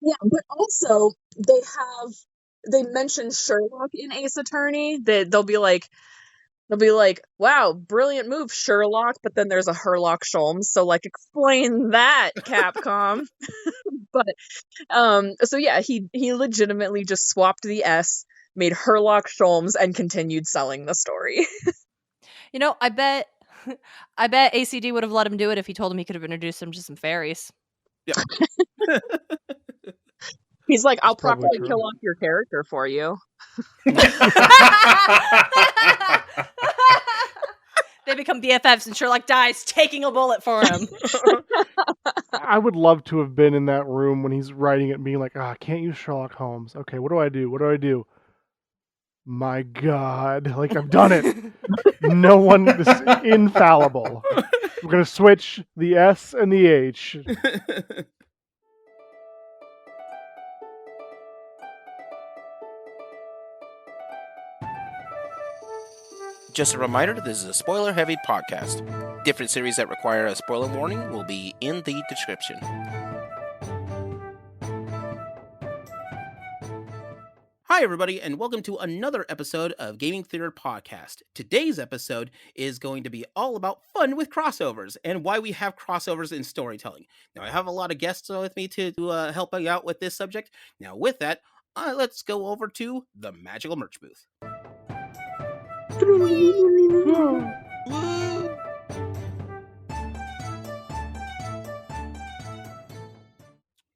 Yeah, but also they mention Sherlock in Ace Attorney. They'll be like, wow, brilliant move, Sherlock, but then there's a Herlock Sholmes, so like explain that, Capcom. But so yeah, he legitimately just swapped the S, made Herlock Sholmes, and continued selling the story. You know, I bet ACD would have let him do it if he told him he could have introduced him to some fairies. Yeah. He's like, I'll probably properly true. kill off your character for you. They become BFFs and Sherlock dies taking a bullet for him. I would love to have been in that room when he's writing it and being like, I can't use Sherlock Holmes. Okay, what do I do? What do I do? My God, like I've done it. No one is infallible. We're going to switch the S and the H. Just a reminder, this is a spoiler-heavy podcast. Different series that require a spoiler warning will be in the description. Hi, everybody, and welcome to another episode of Gaming Theater Podcast. Today's episode is going to be all about fun with crossovers and why we have crossovers in storytelling. Now, I have a lot of guests with me to help me out with this subject. Now, with that, let's go over to the Magical Merch Booth.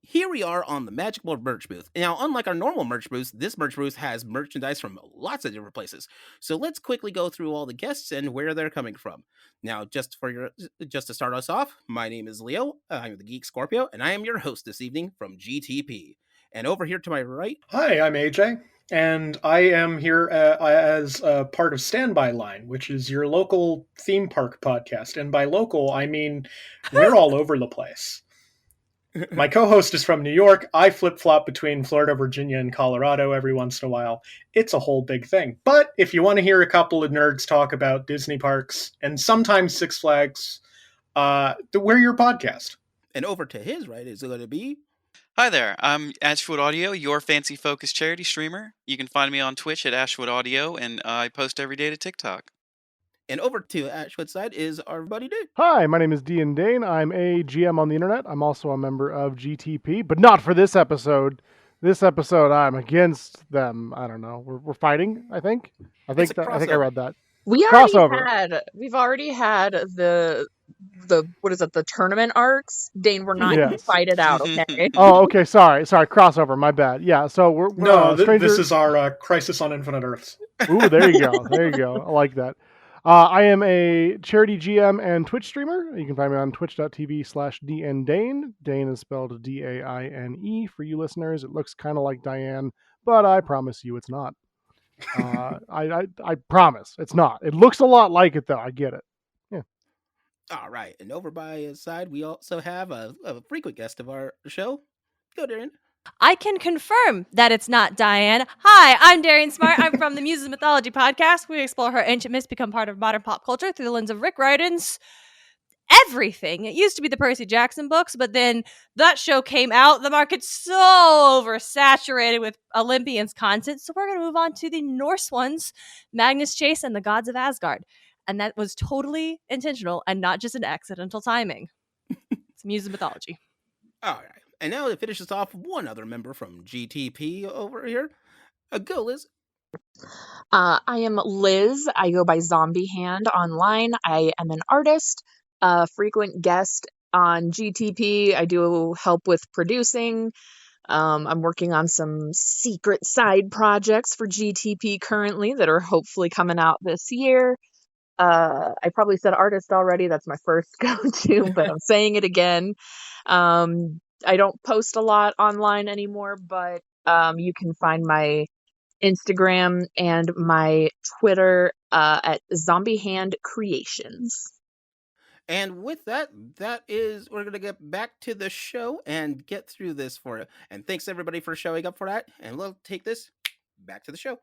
Here we are on the Magical Merch Booth. Now, unlike our normal merch booths, this merch booth has merchandise from lots of different places. So let's quickly go through all the guests and where they're coming from. Now, just to start us off, my name is Leo. I'm the Geek Scorpio, and I am your host this evening from GTP. And over here to my right... Hi, I'm AJ, and I am here as a part of Standby Line, which is your local theme park podcast. And by local, I mean we're all over the place. My co-host is from New York. I flip-flop between Florida, Virginia, and Colorado every once in a while. It's a whole big thing. But if you want to hear a couple of nerds talk about Disney parks and sometimes Six Flags, we're your podcast. And over to his right is going to be... Hi there, I'm Ashwood Audio, your fancy-focused charity streamer. You can find me on Twitch at Ashwood Audio, and I post every day to TikTok. And over to Ashwood's side is our buddy Daine. Hi, my name is Daine. I'm a GM on the internet. I'm also a member of GTP, but not for this episode. This episode, I'm against them. I don't know. We're fighting, I think. I think I read that. We've already had the what is it, the tournament arcs. Daine, we're not going to fight it out, okay? Oh, okay, sorry, crossover, my bad. Yeah, so we're this is our Crisis on Infinite Earths. Ooh, there you go. I like that. I am a charity GM and Twitch streamer. You can find me on twitch.tv/DNDaine. Daine is spelled Daine for you listeners. It looks kind of like Diane, but I promise you it's not. I promise it's not. It looks a lot like it, though. I get it. Yeah. All right. And over by his side, we also have a frequent guest of our show. Go, Darren. I can confirm that it's not Diane. Hi, I'm Darian Smart. I'm from the Muses Mythology podcast. We explore how ancient myths become part of modern pop culture through the lens of Rick Riordan's everything. It used to be the Percy Jackson books, but then that show came out. The market's so oversaturated with Olympians content, so we're going to move on to the Norse ones, Magnus Chase and the Gods of Asgard. And that was totally intentional and not just an accidental timing. It's Muses Mythology. All right. And now to finish us off, one other member from GTP over here. Go, Liz. I am Liz. I go by Zombie Hand online. I am an artist, a frequent guest on GTP. I do help with producing. I'm working on some secret side projects for GTP currently that are hopefully coming out this year. I probably said artist already. That's my first go-to, but I'm saying it again. I don't post a lot online anymore, but you can find my Instagram and my Twitter at Zombie Hand Creations. And with that, we're going to get back to the show and get through this for you. And thanks everybody for showing up for that. And we'll take this back to the show.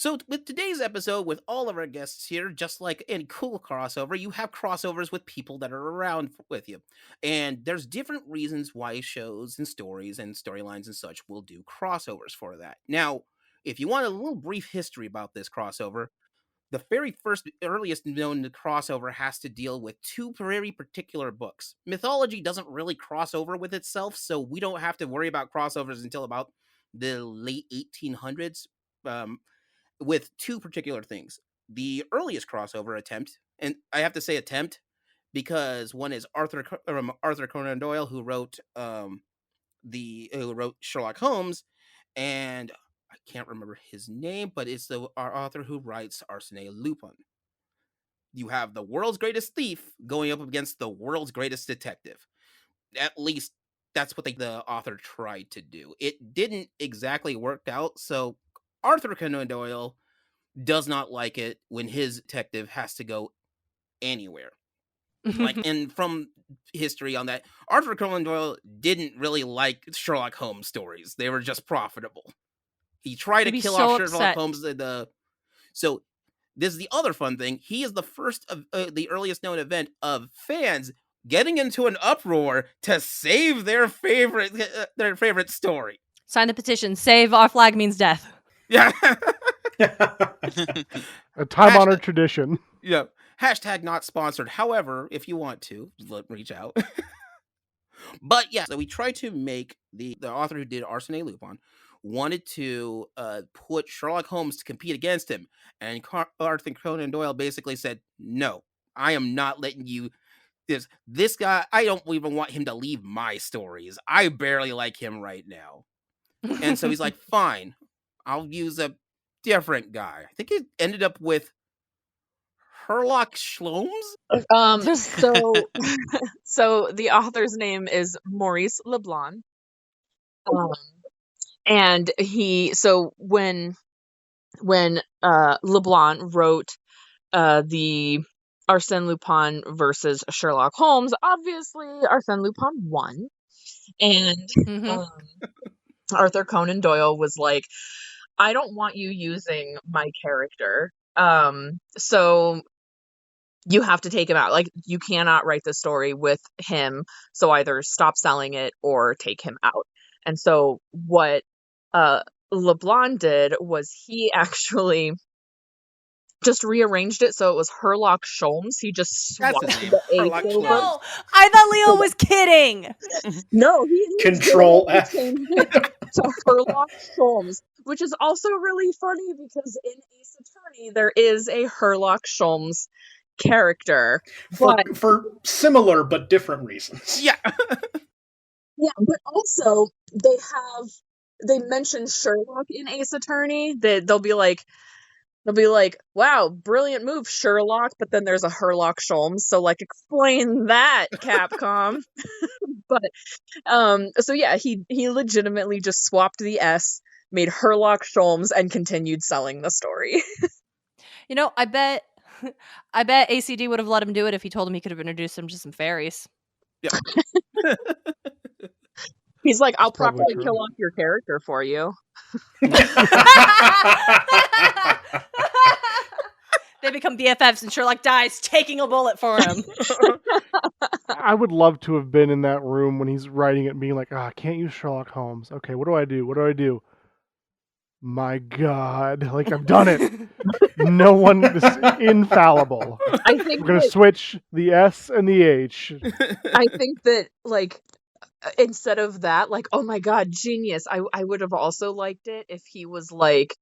So with today's episode, with all of our guests here, just like any cool crossover, you have crossovers with people that are around with you. And there's different reasons why shows and stories and storylines and such will do crossovers for that. Now, if you want a little brief history about this crossover, the very first, earliest known crossover has to deal with two very particular books. Mythology doesn't really cross over with itself, so we don't have to worry about crossovers until about the late 1800s. With two particular things. The earliest crossover attempt, and I have to say attempt because one is Arthur Conan Doyle, who wrote Sherlock Holmes, and I can't remember his name, but it's the author who writes Arsène Lupin. You have the world's greatest thief going up against the world's greatest detective. At least that's what the author tried to do. It didn't exactly work out, so Arthur Conan Doyle does not like it when his detective has to go anywhere. And from history on that, Arthur Conan Doyle didn't really like Sherlock Holmes stories. They were just profitable. He tried to kill off Sherlock Holmes. So this is the other fun thing. He is the first of the earliest known event of fans getting into an uproar to save their favorite story. Sign the petition. Save our flag means death. Yeah. A time-honored tradition. Yeah. Hashtag not sponsored. However, if you want to, reach out. But yeah, so we tried to make the author who did Arsène Lupin wanted to put Sherlock Holmes to compete against him. And Arthur Conan Doyle basically said, no, I am not letting you. This guy, I don't even want him to leave my stories. I barely like him right now. And so he's like, fine, I'll use a different guy. I think it ended up with Sherlock Sholmes. So the author's name is Maurice Leblanc. And when Leblanc wrote the Arsène Lupin versus Sherlock Holmes, obviously Arsène Lupin won. And Arthur Conan Doyle was like, I don't want you using my character. So you have to take him out. Like, you cannot write the story with him. So either stop selling it or take him out. And so what Leblanc did was he actually just rearranged it so it was Sherlock Sholmes. He just swapped the H over. No, I thought Leo was kidding. No, he Control F. changed it to Sherlock Sholmes, which is also really funny because in Ace Attorney there is a Sherlock Sholmes character for similar but different reasons. Yeah. Yeah, but also they mention Sherlock in Ace Attorney. They'll be like, wow, brilliant move, Sherlock, but then there's a Sherlock Sholmes, so like explain that, Capcom. But so yeah, he legitimately just swapped the S, made Sherlock Sholmes, and continued selling the story. You know, I bet ACD would have let him do it if he told him he could have introduced him to some fairies. Yeah. He's like, I'll probably properly true. kill off your character for you. They become BFFs and Sherlock dies taking a bullet for him. I would love to have been in that room when he's writing it, being like, I can't use Sherlock Holmes. Okay, what do I do? What do I do? My God, like, I've done it. No one is infallible. I think We're going to switch the S and the H. I think that, like, instead of that, like, oh my God, genius. I would have also liked it if he was like,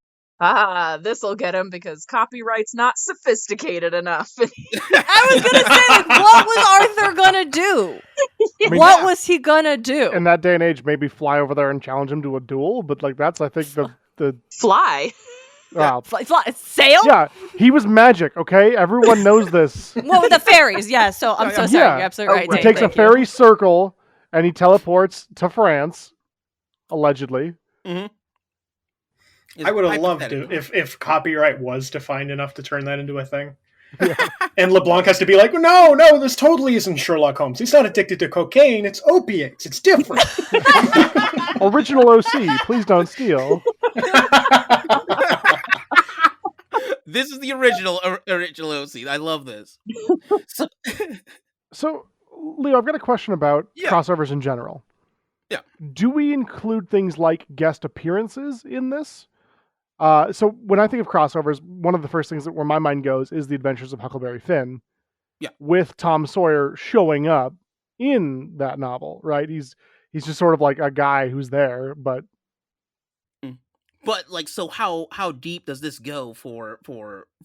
this'll get him because copyright's not sophisticated enough. I was gonna say, like, what was Arthur gonna do? I mean, What was he gonna do? in that day and age, maybe fly over there and challenge him to a duel, but like that's, I think, the Fly. wow. Sail? Yeah, he was magic, okay? Everyone knows this. Well, with the fairies, yeah. So I'm so sorry. Yeah. You're absolutely right. He Dane, takes a thank you. fairy circle and he teleports to France, allegedly. Mm-hmm. I would have loved to if copyright was defined enough to turn that into a thing. Yeah. And LeBlanc has to be like, no, this totally isn't Sherlock Holmes. He's not addicted to cocaine. It's opiates. It's different. Original OC, please don't steal. This is the original OC. I love this. So, So, Leo, I've got a question about Yeah. crossovers in general. Yeah. Do we include things like guest appearances in this? So when I think of crossovers, one of the first things where my mind goes is the Adventures of Huckleberry Finn. Yeah. With Tom Sawyer showing up in that novel, right? He's just sort of like a guy who's there, but But like, so how deep does this go for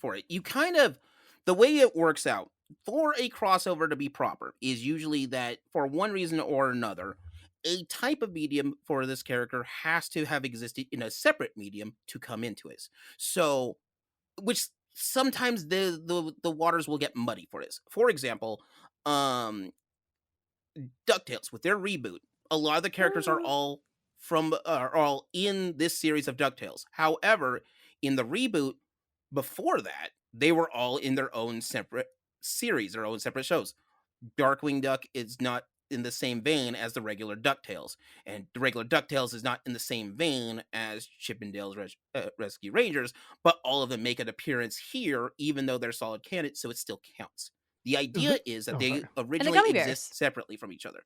it? You kind of, the way it works out for a crossover to be proper is usually that for one reason or another, a type of medium for this character has to have existed in a separate medium to come into it. So, which sometimes the waters will get muddy for this. For example, DuckTales with their reboot, a lot of the characters are all in this series of DuckTales. However, in the reboot before that, they were all in their own separate series, their own separate shows. Darkwing Duck is not in the same vein as the regular DuckTales, and the regular DuckTales is not in the same vein as Chippendale's Rescue Rangers, but all of them make an appearance here, even though they're solid candidates, so it still counts. The idea is that they originally gummy bears. exist separately from each other.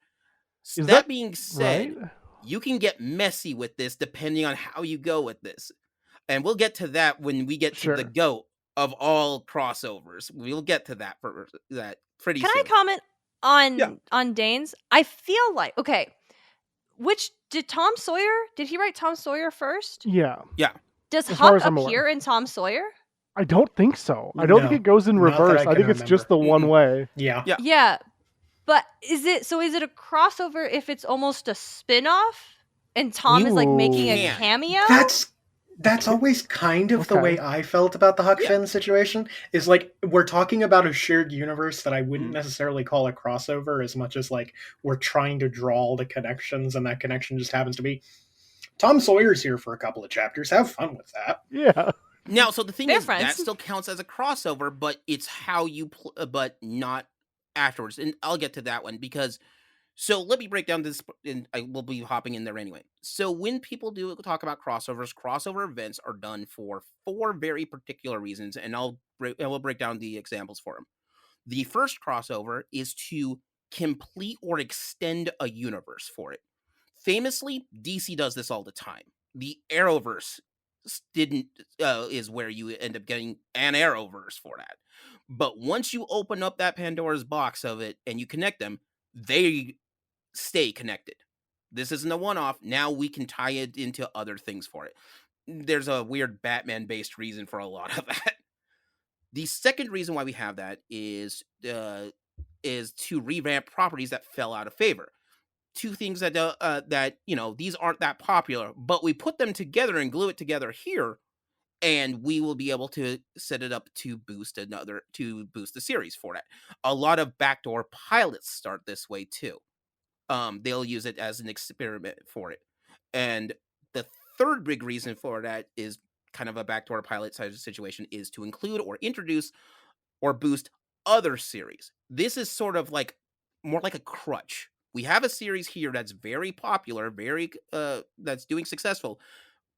Is That that being said, right? you can get messy with this depending on how you go with this. And we'll get to that when we get to the Sure. GOAT of all crossovers. We'll get to that for that pretty Can soon. I comment on Yeah. Daine's? I feel like did Tom Sawyer? Did he write Tom Sawyer first? Yeah. Does As far Huck as I'm aware. appear in Tom Sawyer? I don't think so. I don't think No, it goes in not that reverse. I I think can it's just the remember. one way. Yeah. Yeah. Yeah. But is it a crossover if it's almost a spin-off and Tom is like making a Yeah. cameo? That's always kind of the Okay. way I felt about the Huck Yeah. Finn situation. Is like we're talking about a shared universe that I wouldn't Mhm. necessarily call a crossover as much as like we're trying to draw all the connections, and that connection just happens to be Tom Sawyer's here for a couple of chapters. Have fun with that. Yeah. Now, so the thing They're is, friends. that still counts as a crossover, but it's how you but not afterwards. And I'll get to that one because. So let me break down this, and I will be hopping in there anyway. So when people do talk about crossovers, crossover events are done for 4 very particular reasons, and I will break down the examples for them. The first crossover is to complete or extend a universe for it. Famously, DC does this all the time. The Arrowverse is where you end up getting an Arrowverse for that. But once you open up that Pandora's box of it and you connect them, they stay connected. This isn't a one-off. Now we can tie it into other things for it. There's a weird Batman-based reason for a lot of that. The second reason why we have that is to revamp properties that fell out of favor. 2 things that these aren't that popular, but we put them together and glue it together here, and we will be able to set it up to boost the series for that. A lot of backdoor pilots start this way too. They'll use it as an experiment for it. And the third big reason for that is kind of a backdoor pilot size situation is to include or introduce or boost other series. This is sort of like more like a crutch. We have a series here that's very popular, that's doing successful,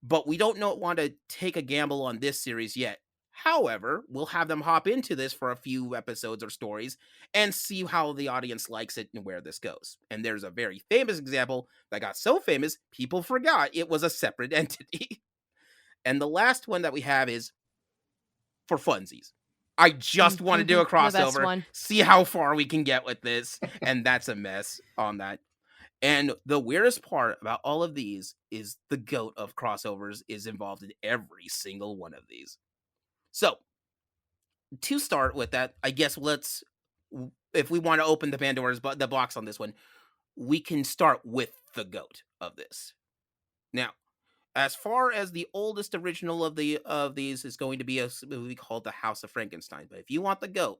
but we don't want to take a gamble on this series yet. However, we'll have them hop into this for a few episodes or stories and see how the audience likes it and where this goes. And there's a very famous example that got so famous, people forgot it was a separate entity. And the last one that we have is for funsies. I just want to do a The best crossover, one. see how far we can get with this, and that's a mess on that. And the weirdest part about all of these is the GOAT of crossovers is involved in every single one of these. So, to start with that, I guess if we want to open the Pandora's the box on this one, we can start with the GOAT of this. Now, as far as the oldest original of these is going to be a movie called The House of Frankenstein. But if you want the GOAT,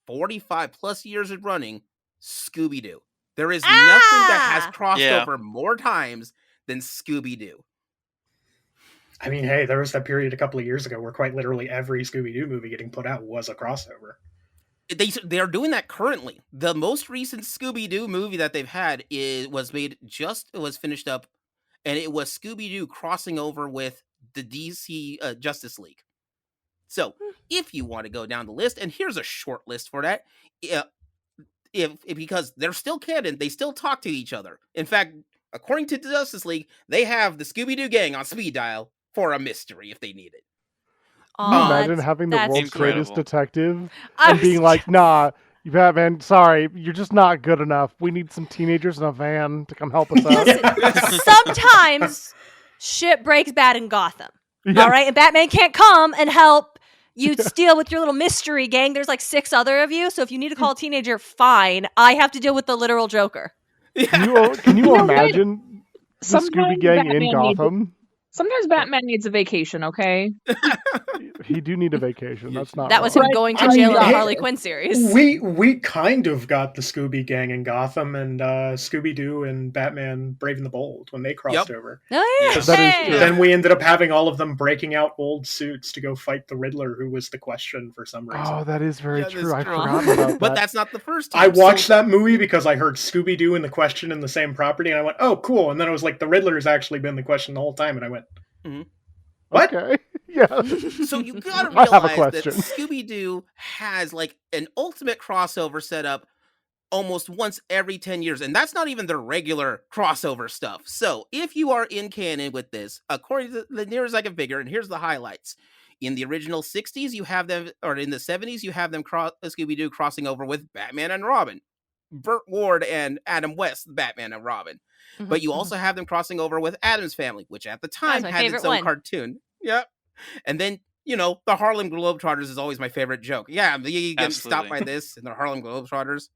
45 plus years of running, Scooby-Doo. There is nothing that has crossed over more times than Scooby-Doo. I mean, hey, there was that period a couple of years ago where quite literally every Scooby-Doo movie getting put out was a crossover. They are doing that currently. The most recent Scooby-Doo movie that they've had was finished up, and it was Scooby-Doo crossing over with the DC Justice League. So if you want to go down the list, and here's a short list for that, if because they're still canon, they still talk to each other. In fact, according to the Justice League, they have the Scooby-Doo gang on speed dial for a mystery if they need it. Can you imagine that's- having the that's world's greatest incredible. detective I and was being like, just- nah, Batman, sorry, you're just not good enough. We need some teenagers in a van to come help us out. Listen, sometimes shit breaks bad in Gotham. Yeah. All right, and Batman can't come and help you deal with your little mystery gang. There's like 6 other of you, so if you need to call a teenager, fine. I have to deal with the literal Joker. Can you know what? imagine the Sometimes Scooby Gang in Batman needs- Gotham? Sometimes Batman needs a vacation, okay? He do need a vacation. That's not That was wrong. him Right, going to I mean, jail in the hey, Harley Quinn series. We kind of got the Scooby Gang in Gotham and Scooby-Doo and Batman Brave and the Bold when they crossed over. Oh yeah, Yeah. That is hey! true. Then we ended up having all of them breaking out old suits to go fight the Riddler, who was the Question for some reason. Oh, that is very Yeah, true. that's I true. forgot about that. But that's not the first time. I watched So- that movie because I heard Scooby-Doo and the Question in the same property, and I went, "Oh, cool!" And then it was like the Riddler's actually been the Question the whole time, and I went, "What?" Okay. Yeah. So you gotta I have a realize that question. Scooby-Doo has like an ultimate crossover setup almost once every 10 years, and that's not even their regular crossover stuff. So if you are in canon with this, according to the nearest I can figure, and here's the highlights. In the original 60s, you have them, or in the 70s, you have them Scooby-Doo crossing over with Batman and Robin. Burt Ward and Adam West, Batman and Robin. But you also have them crossing over with Addams Family, which at the time my had its favorite own one. cartoon. Yep. And then, the Harlem Globetrotters is always my favorite joke. Yeah, you get stopped by Absolutely. this, and the Harlem Globetrotters.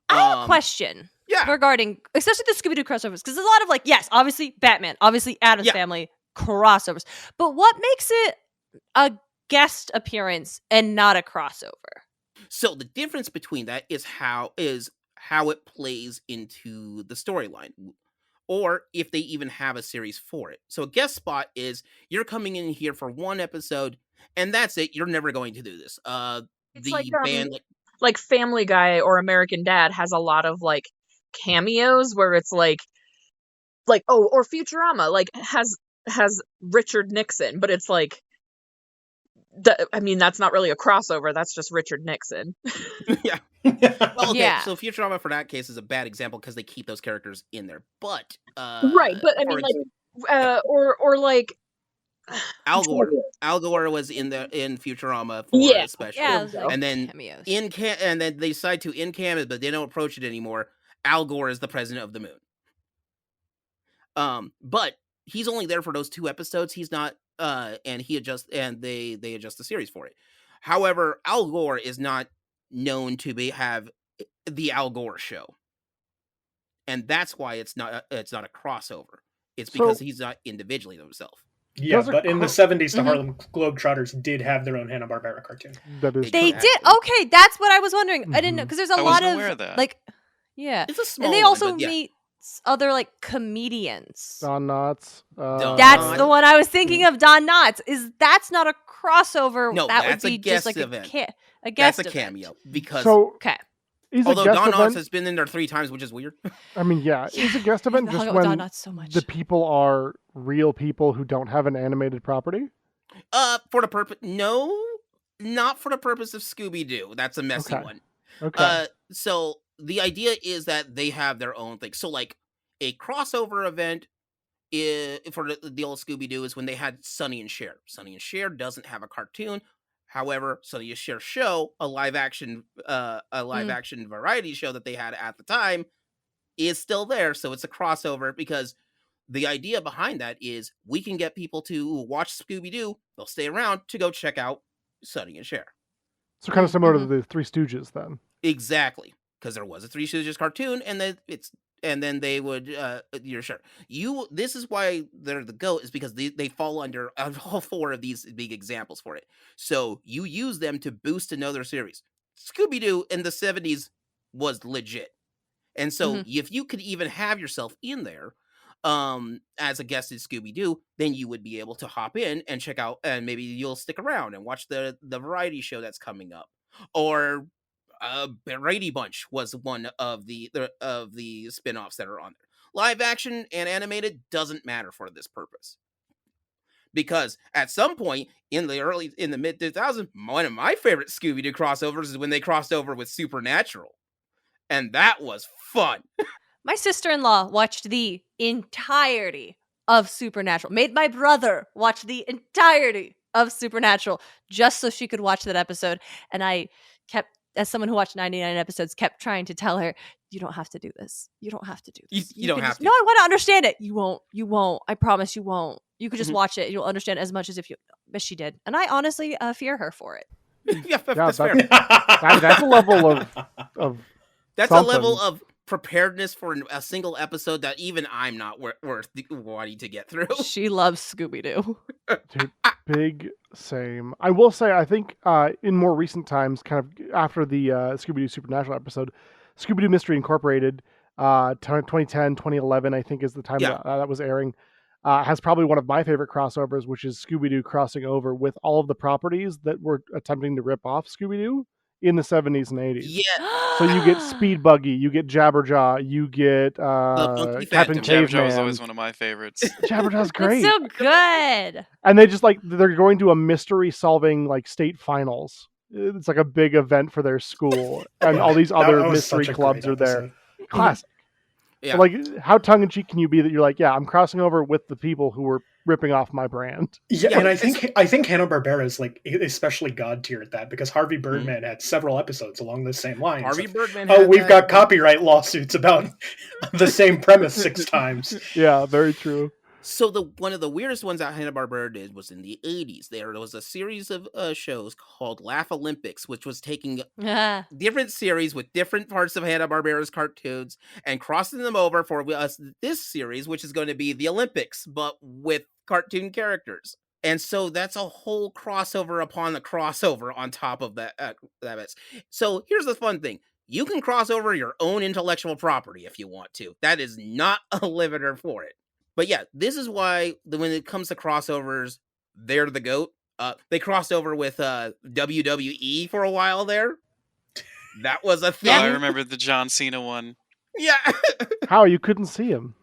I have a question Yeah. regarding, especially the Scooby-Doo crossovers, because there's a lot of yes, obviously Batman, obviously Addams Yeah. Family crossovers, but what makes it a guest appearance and not a crossover? So the difference between that is how it plays into the storyline, or if they even have a series for it. So a guest spot is you're coming in here for one episode, and that's it. You're never going to do this. It's The like, band, like Family Guy or American Dad has a lot of cameos where it's like or Futurama has Richard Nixon, but it's that's not really a crossover. That's just Richard Nixon. yeah. Well, okay, Yeah. so Futurama for that case is a bad example because they keep those characters in there. But Right, but I for mean ex- or Al Gore. Al Gore was in Futurama for Yeah. a special. Yeah, There it we was go. like And then cameos. and then they decide to in canon, but they don't approach it anymore. Al Gore is the president of the moon. But he's only there for those 2 episodes. He's not and he adjusts and they adjust the series for it. However, Al Gore is not known to have the Al Gore show. And that's why it's not a crossover. It's because he's not individually himself. Yeah, Does it but in the cro- 70s, the Mhm. Harlem Globetrotters did have their own Hanna-Barbera cartoon. That is They true. did. Okay, that's what I was wondering. I didn't know Mhm. because there's a I lot wasn't of aware of that. yeah, It's a small and they one, also but yeah. meet other comedians. Don Knotts. Don That's Knotts. the one I was thinking of. Don Knotts that's not a crossover. No, that would that's a be just guest like event. a guest That's a event. cameo because So Okay. is a although guest Don Knotts event? has been in there 3 times, which is weird. I mean, yeah, is a guest I event hung just out with Don when Knotts so much. the people are real people who don't have an animated property? For the purpose, no, not for the purpose of Scooby-Doo. That's a messy Okay. one. Okay. So the idea is that they have their own thing. So a crossover event for the old Scooby-Doo is when they had Sonny and Cher. Sonny and Cher doesn't have a cartoon. However, Sonny and Cher show, a live action variety show that they had at the time, is still there. So it's a crossover because the idea behind that is we can get people to watch Scooby-Doo. They'll stay around to go check out Sonny and Cher. So kind of similar to mhm. the Three Stooges then. Exactly, because there was a Three Stooges cartoon, and then they would you're sure this is why they're the GOAT, is because they fall under all 4 of these big examples for it. So you use them to boost another series. Scooby-Doo in the 70s was legit, and so if you could even have yourself in there as a guest in Scooby-Doo, then you would be able to hop in and check out, and maybe you'll stick around and watch the variety show that's coming up. Or Brady Bunch was one of the spin-offs that are on there. Live action and animated doesn't matter for this purpose. Because at some point in the mid 2000s, one of my favorite Scooby-Doo crossovers is when they crossed over with Supernatural. And that was fun. My sister-in-law watched the entirety of Supernatural. Made my brother watch the entirety of Supernatural just so she could watch that episode. And I kept, as someone who watched 99 episodes, kept trying to tell her, you don't have to do this. You don't have to do this. You don't can have just- to. No, I want to understand it. You won't. You won't. I promise you won't. You could just watch it. You'll understand as much as if you. But she did. And I honestly fear her for it. Yeah, that's fair. That's a level of That's something. a level of preparedness for a single episode that even I'm not worth wanting to get through. She loves Scooby-Doo. Dude, big same. I will say, I think in more recent times, kind of after the Scooby-Doo Supernatural episode, Scooby-Doo Mystery Incorporated, 2010, 2011, I think is the time that was airing, has probably one of my favorite crossovers, which is Scooby-Doo crossing over with all of the properties that were attempting to rip off Scooby-Doo in the 70s and 80s. Yeah. So you get Speed Buggy, you get Jabberjaw, you get Funky Captain Phantom. Caveman. Jabberjaw was always one of my favorites. Jabberjaw's great. It's so good. And they just they're going to a mystery solving state finals. It's like a big event for their school, and all these other That was mystery such a clubs great are there. episode. Classic. Yeah. But how tongue in cheek can you be that you're like, yeah, I'm crossing over with the people who were ripping off my brand. Yeah, Yeah, and I think Hanna-Barbera is especially god tier at that, because Harvey Birdman had several episodes along the same lines. Harvey of, Birdman. we've got copyright lawsuits about the same premise 6 times. Yeah, very true. So one of the weirdest ones that Hanna-Barbera did was in the 80s. There was a series of shows called Laugh Olympics, which was taking different series with different parts of Hanna-Barbera's cartoons and crossing them over for us this series, which is going to be the Olympics, but with cartoon characters. And so that's a whole crossover upon the crossover on top of that. So here's the fun thing. You can cross over your own intellectual property if you want to. That is not a limiter for it. But yeah, this is why when it comes to crossovers, they're the GOAT. They crossed over with WWE for a while there. That was a thing. I remember the John Cena one. Yeah. How you couldn't see him?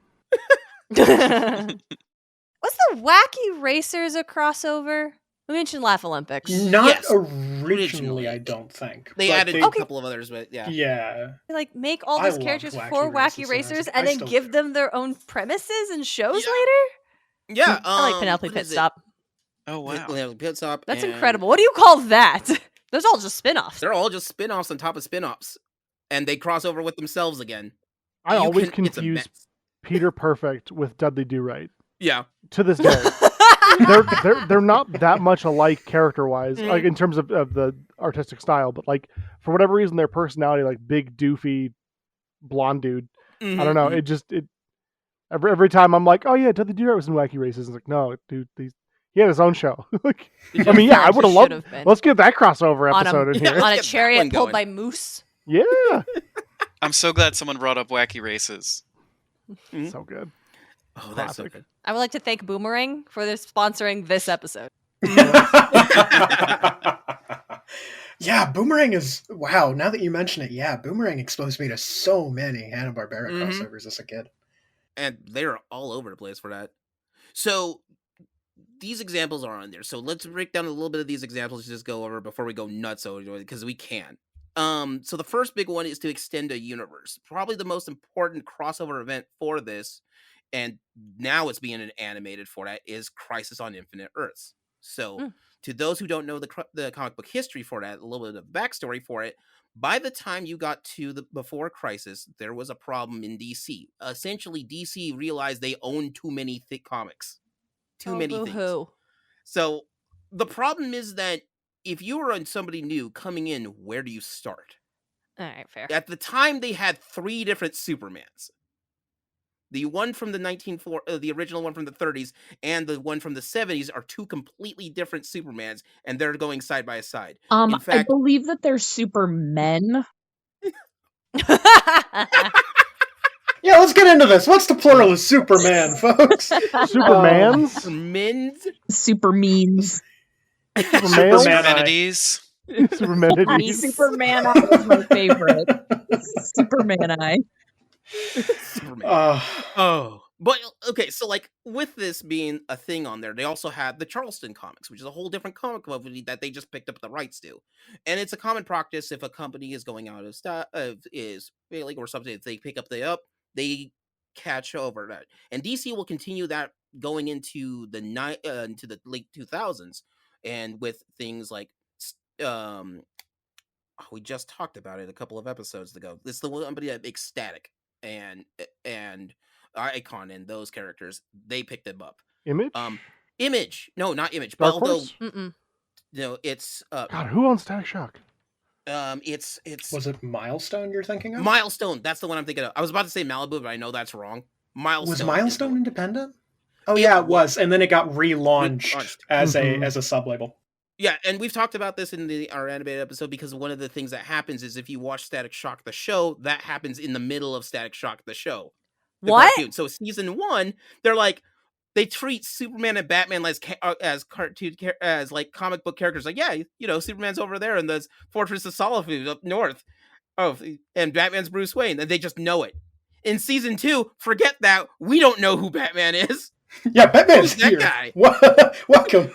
Was the Wacky Racers a crossover? We mentioned Laugh Olympics. Not Yes, originally, I don't think. They but added a couple of others, but yeah. Yeah. They make all I these loved characters Wacky for Wacky Racers when I was Racers a- and I then still give do. them their own premises and shows Yeah. later? Yeah. I like Penelope what is it? Pitstop. Oh, wow. Pitstop. That's and incredible. What do you call that? Those are all just spin-offs. They're all just spin-offs on top of spin-offs. And they cross over with themselves again. I always it's a confuse mess. Peter Perfect with Dudley Do-Right. Yeah. To this day. they're not that much alike character-wise, like in terms of the artistic style, but for whatever reason their personality, big doofy blonde dude. I don't know. It just every time I'm like, oh yeah, Dudley Do-Right was in Wacky Races. It's like, no, dude, he had his own show. I mean, yeah, I would have loved. Let's get that crossover episode in here. On a Get that chariot one pulled going. by moose. Yeah, I'm so glad someone brought up Wacky Races. so good. Oh, that's so Classic. good. I would like to thank Boomerang for their sponsoring this episode. Yeah, Boomerang is wow. Now that you mention it, yeah, Boomerang exposed me to so many Hanna-Barbera crossovers as a kid. And they're all over the place for that. So these examples are on there. So let's break down a little bit of these examples to just go over before we go nuts over it, because we can. So the first big one is to extend a universe. Probably the most important crossover event for this, and now it's being animated for that, is Crisis on Infinite Earths. So to those who don't know the comic book history for that, a little bit of backstory for it, by the time you got to the before Crisis, there was a problem in DC. Essentially, DC realized they owned too many thick comics. Too many things. So the problem is that if you were somebody new coming in, where do you start? All right, fair. At the time, they had 3 different Supermans. The one from the original one from the 30s and the one from the 70s are 2 completely different Supermans, and they're going side by side. In I fact, believe that they're Supermen. Yeah, let's get into this. What's the plural of Superman, folks? Supermans, Supermans? Supermeans. Supermales, Supermanities. Supermanities. Superman Eye is my favorite. Superman Eye. Superman. But okay, so like with this being a thing on there, they also had the Charleston comics, which is a whole different comic company that they just picked up the rights to. And it's a common practice if a company is going out of stock, is failing or something, if they pick up they catch over that. And DC will continue that going into the late 2000s, and with things like we just talked about it a couple of episodes ago. It's the company that makes Static and Icon and those characters. They picked them up. Image? Image. No, not Image. Dark Although Horse? it's God, who owns Static Shock? it's Was it Milestone you're thinking of? Milestone. That's the one I'm thinking of. I was about to say Malibu, but I know that's wrong. Milestone. Was Milestone independent? Oh It yeah, it was, and then it got relaunched Relaunched. as Mhm. a sublabel. Yeah, and we've talked about this in our animated episode, because one of the things that happens is if you watch Static Shock the show, that happens in the middle of Static Shock the show. The What? cartoon. So season 1, they're like, they treat Superman and Batman as cartoon as like comic book characters. Like, yeah, you know, Superman's over there in the Fortress of Solitude up north. Oh, and Batman's Bruce Wayne, and they just know it. In season 2, forget that. We don't know who Batman is. Yeah, Batman's Who's that here. guy? Welcome.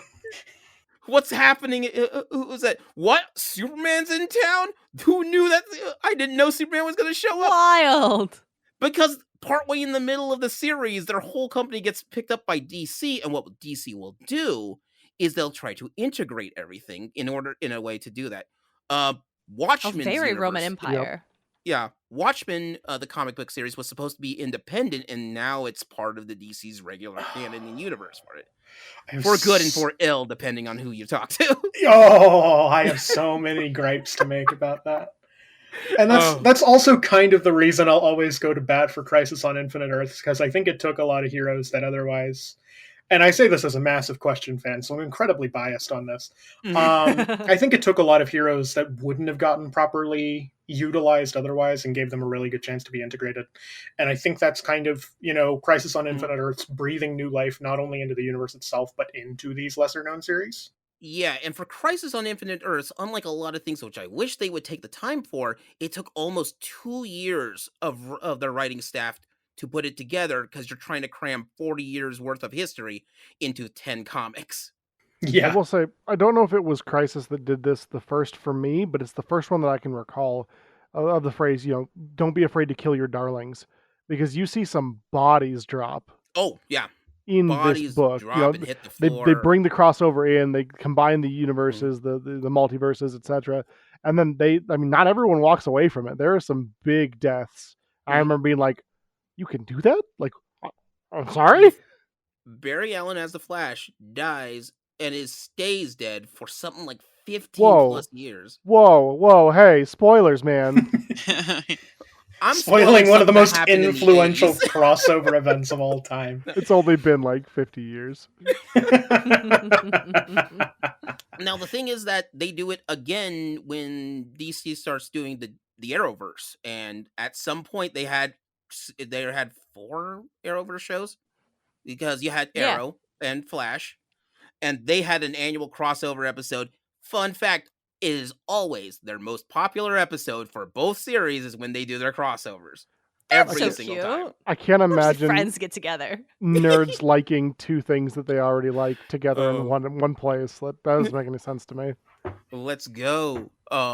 What's happening? Who was that? What? Superman's in town? Who knew that? I didn't know Superman was going to show up. Wild. Because partway in the middle of the series, their whole company gets picked up by DC, and what DC will do is they'll try to integrate everything in a way to do that. A Watchmen's very Roman universe- Empire. Yeah, Watchmen, the comic book series, was supposed to be independent, and now it's part of the DC's regular canon and universe for it. For good and for ill, depending on who you talk to. Oh, I have so many gripes to make about that. And that's also kind of the reason I'll always go to bat for Crisis on Infinite Earths, because I think it took a lot of heroes that otherwise, and I say this as a massive Question fan, so I'm incredibly biased on this. I think it took a lot of heroes that wouldn't have gotten properly utilized otherwise and gave them a really good chance to be integrated. And I think that's kind of, Crisis on Infinite Earths breathing new life not only into the universe itself, but into these lesser known series. Yeah, and for Crisis on Infinite Earths, unlike a lot of things which I wish they would take the time for, it took almost 2 years of their writing staff to put it together, because you're trying to cram 40 years worth of history into 10 comics. I Yeah. will say, I don't know if it was Crisis that did this the first for me, but it's the first one that I can recall of the phrase, don't be afraid to kill your darlings, because you see some bodies drop Oh, yeah. in Bodies this book. drop and hit the They floor. bring the crossover in, they combine the universes, the multiverses, etc. And then not everyone walks away from it. There are some big deaths. I remember being like, you can do that? Like, I'm sorry? Barry Allen as the Flash dies and stays dead for something like 15 Whoa. plus years. Whoa, hey, spoilers, man. I'm Spoiling one of the something that most happened in the influential 80s. crossover events of all time. It's only been like 50 years. Now, the thing is that they do it again when DC starts doing the Arrowverse, and at some point they had 4 Arrowverse shows, because you had Yeah. Arrow and Flash, and they had an annual crossover episode. Fun fact, it is always their most popular episode for both series is when they do their crossovers. That's Every so single cute. time. I can't Those imagine friends get together. nerds liking two things that they already like together Oh. in one place. That doesn't make any sense to me. Let's go.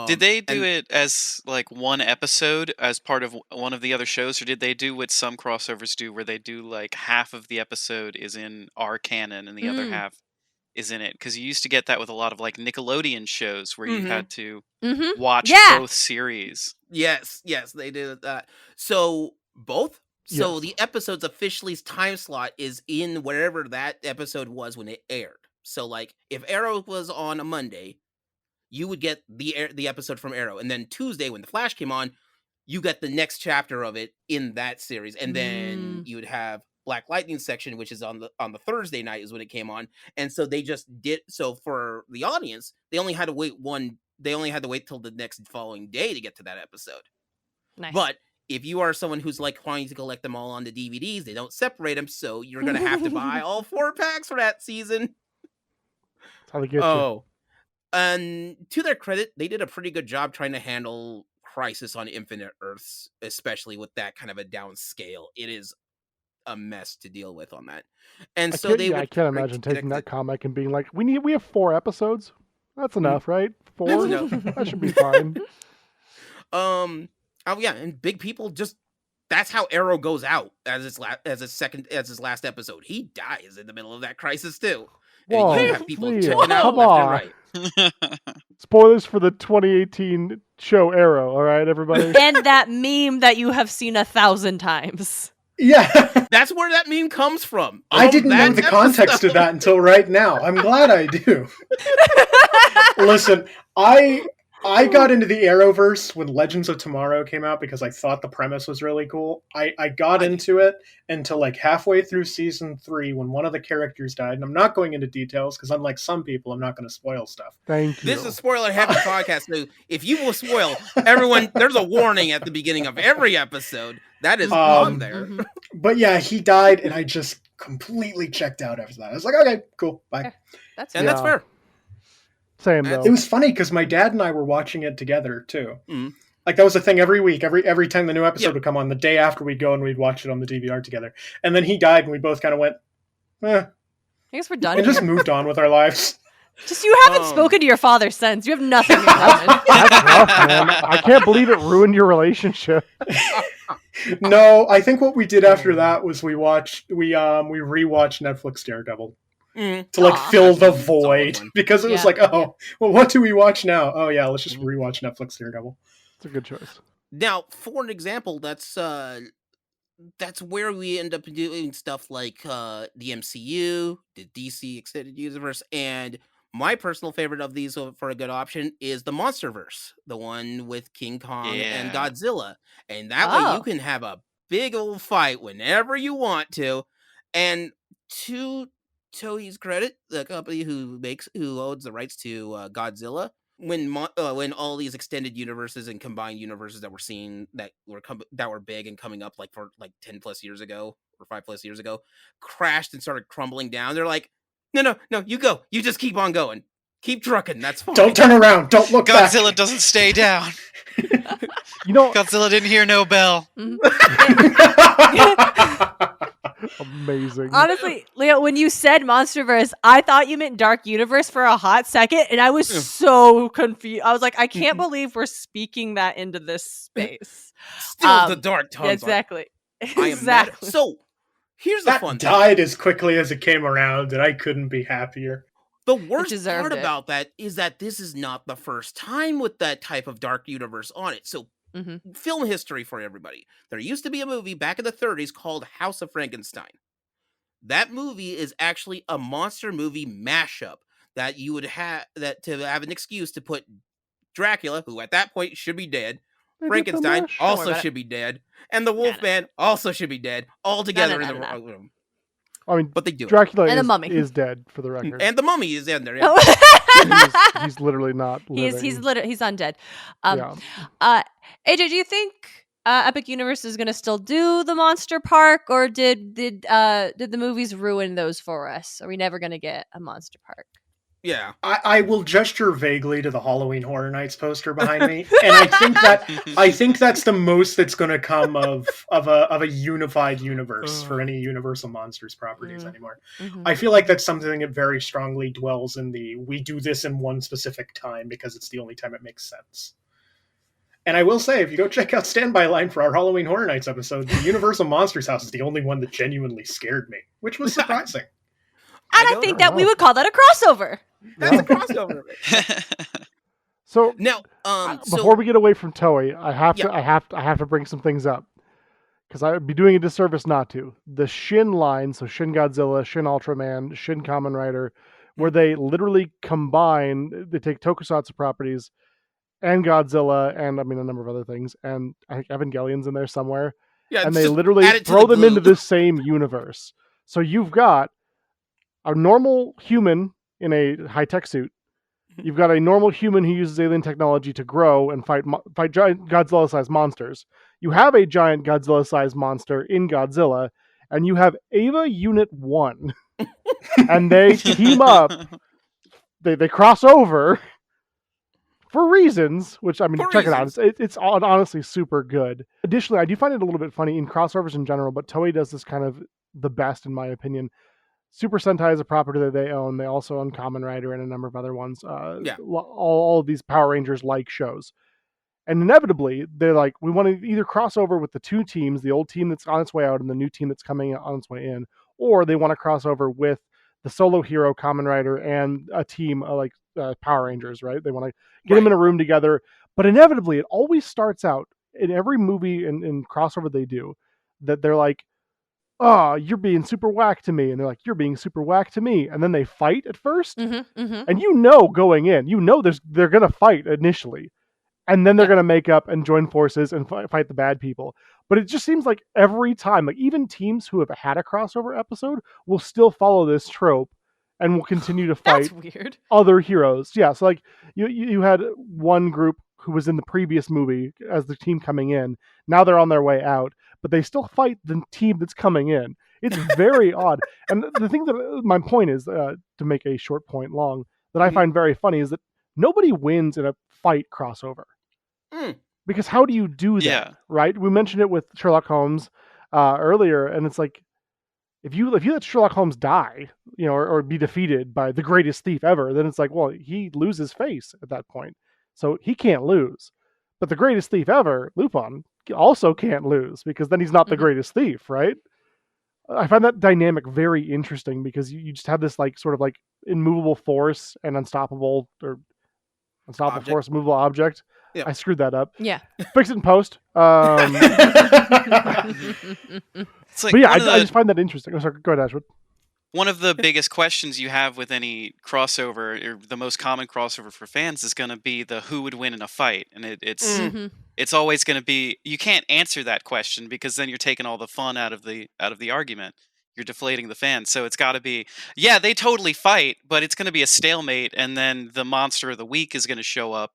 Did they do and- it as like one episode as part of one of the other shows, or did they do what some crossovers do, where they do like half of the episode is in our canon and the other half is in it? Because you used to get that with a lot of like Nickelodeon shows where you had to Mm-hmm. watch Yeah. both series. Yes, they did that. So both. So Yes. the episode's officially time slot is in wherever that episode was when it aired. So like if Arrow was on a Monday, you would get the episode from Arrow, and then Tuesday when the Flash came on, you get the next chapter of it in that series, and then you would have Black Lightning section, which is on the Thursday night is when it came on, and so they just did so for the audience. They only had to wait till the next following day to get to that episode. Nice. But if you are someone who's like wanting to collect them all on the DVDs, they don't separate them, so you're gonna have to buy all 4 packs for that season. That's how they get you. Oh, and to their credit, they did a pretty good job trying to handle Crisis on Infinite Earths, especially with that kind of a downscale. It is a mess to deal with on that. And I so can't, they yeah, I would can't imagine taking that comic and being like, we have 4 episodes. That's enough, right? 4? That's enough. That should be fine. Oh yeah, and big people just that's how Arrow goes out as his last episode. He dies in the middle of that crisis too. And Whoa, you have people Leo, checking out come left on. and right. Spoilers for the 2018 show Arrow, all right, everybody? And that meme that you have seen 1,000 times. Yeah. That's where that meme comes from. I didn't that know the context episode. of that until right now. I'm glad I do. Listen, I got into the Arrowverse when Legends of Tomorrow came out because I thought the premise was really cool. I got into it until like halfway through season 3 when one of the characters died. And I'm not going into details because unlike some people, I'm not going to spoil stuff. Thank you. This is a spoiler-heavy podcast, so if you will spoil, everyone, there's a warning at the beginning of every episode. That is on there. Mhm. But yeah, he died, and I just completely checked out after that. I was like, okay, cool, bye. That's And that's Yeah. fair. Same, though. It was funny because my dad and I were watching it together, too. Mm. Like, that was a thing every week. Every time the new episode Yep. would come on, the day after we'd go and we'd watch it on the DVR together. And then he died, and we both kind of went, I guess we're done. and just moved on with our lives. Just you haven't spoken to your father since. You have nothing in common. That's rough, man. I can't believe it ruined your relationship. No, I think what we did after that was we rewatched Netflix Daredevil Mm. to like Aw. fill the That's a solid void one. because it was Yeah, like, oh, well, what do we watch now? Oh yeah, let's just rewatch Netflix Daredevil. It's a good choice. Now, for an example, that's where we end up doing stuff like the MCU, the DC Extended Universe, and my personal favorite of these for a good option is the Monsterverse, the one with King Kong and Yeah. Godzilla. And that way Oh. you can have a big old fight whenever you want to. And to Toei's credit, the company who owns the rights to Godzilla, when all these extended universes and combined universes that we're seeing that were big and coming up like for like 10 plus years ago or 5 plus years ago crashed and started crumbling down, they're like, no, you go, you just keep on going, keep trucking, that's fine. Don't turn around, don't look Godzilla back. doesn't stay down. You know, Godzilla didn't hear no bell. amazing. Honestly, Leo, when you said Monsterverse, I thought you meant Dark Universe for a hot second, and I was so confused. I was like, I can't believe we're speaking that into this space. Still the dark tones. Exactly. I am mad. Exactly. So here's the That fun thing. died as quickly as it came around, and I couldn't be happier. The worst deserved part it. about that is that this is not the first time with that type of dark universe on it. So Mhm. film history for everybody. There used to be a movie back in the 30s called House of Frankenstein. That movie is actually a monster movie mashup that you would have to have an excuse to put Dracula, who at that point should be dead, They did the Frankenstein mash. Don't worry also about it. should be dead, and the no. Wolfman also should be dead, all together in the no. room. I mean, But they do it. Dracula And the is, mummy. is dead, for the record. And the mummy is in there. Yeah. he's literally not living. He's undead. Yeah. AJ, do you think Epic Universe is going to still do the Monster Park, or did the movies ruin those for us? Are we never going to get a Monster Park? Yeah. I will gesture vaguely to the Halloween Horror Nights poster behind me, and I think that's the most that's going to come of a unified universe for any Universal Monsters properties anymore. Mhm. I feel like that's something that very strongly dwells in we do this in one specific time because it's the only time it makes sense. And I will say, if you go check out Standby Line for our Halloween Horror Nights episode, the Universal Monsters house is the only one that genuinely scared me, which was surprising. And I don't think know. that we would call that a crossover. That's a crossover. So Now, before we get away from Toei, I have to bring some things up because I would be doing a disservice not to. The Shin line, so Shin Godzilla, Shin Ultraman, Shin Kamen Rider, where they literally combine. They take Tokusatsu properties and Godzilla, and I mean a number of other things, and I think Evangelion's in there somewhere, yeah, and they just literally add it to throw the them into glue. the same universe. So you've got a normal human in a high-tech suit. You've got a normal human who uses alien technology to grow and fight giant Godzilla-sized monsters. You have a giant Godzilla-sized monster in Godzilla, and you have Ava Unit 1. And they team up. They cross over for reasons, which, I mean, For check reasons. it out. It's honestly super good. Additionally, I do find it a little bit funny in crossovers in general, but Toei does this kind of the best in my opinion. Super Sentai is a property that they own. They also own Kamen Rider and a number of other ones. Yeah. All of these Power Rangers like shows. And inevitably, they're like, we want to either cross over with the two teams, the old team that's on its way out and the new team that's coming on its way in, or they want to cross over with the solo hero Kamen Rider and a team like Power Rangers, right? They want to get them in a room together. But inevitably, it always starts out in every movie and crossover they do that they're like, oh, you're being super whack to me. And they're like, you're being super whack to me. And then they fight at first. And going in, they're going to fight initially. And then they're going to make up and join forces and fight the bad people. But it just seems like every time, like even teams who have had a crossover episode will still follow this trope and will continue to fight other heroes. Yeah, so like you had one group who was in the previous movie as the team coming in. Now they're on their way out, but they still fight the team that's coming in. It's very odd. And the thing that my point is, to make a short point long, that I find very funny is that nobody wins in a fight crossover. Because how do you do that, right? We mentioned it with Sherlock Holmes earlier, and it's like, if you let Sherlock Holmes die, or be defeated by the greatest thief ever, then it's like, well, he loses face at that point, so he can't lose. But the greatest thief ever, Lupin, also can't lose because then he's not the greatest thief, right? I find that dynamic very interesting because you just have this like sort of like immovable force and unstoppable force, movable object. Yeah. I screwed that up. Yeah. Fix it in post. It's like, but yeah, I just find that interesting. Oh, sorry, go ahead, Ashwood. One of the biggest questions you have with any crossover, or the most common crossover for fans, is going to be the who would win in a fight, and it's always going to be, you can't answer that question because then you're taking all the fun out of the argument. You're deflating the fans. So it's got to be, yeah, they totally fight, but it's going to be a stalemate, and then the monster of the week is going to show up.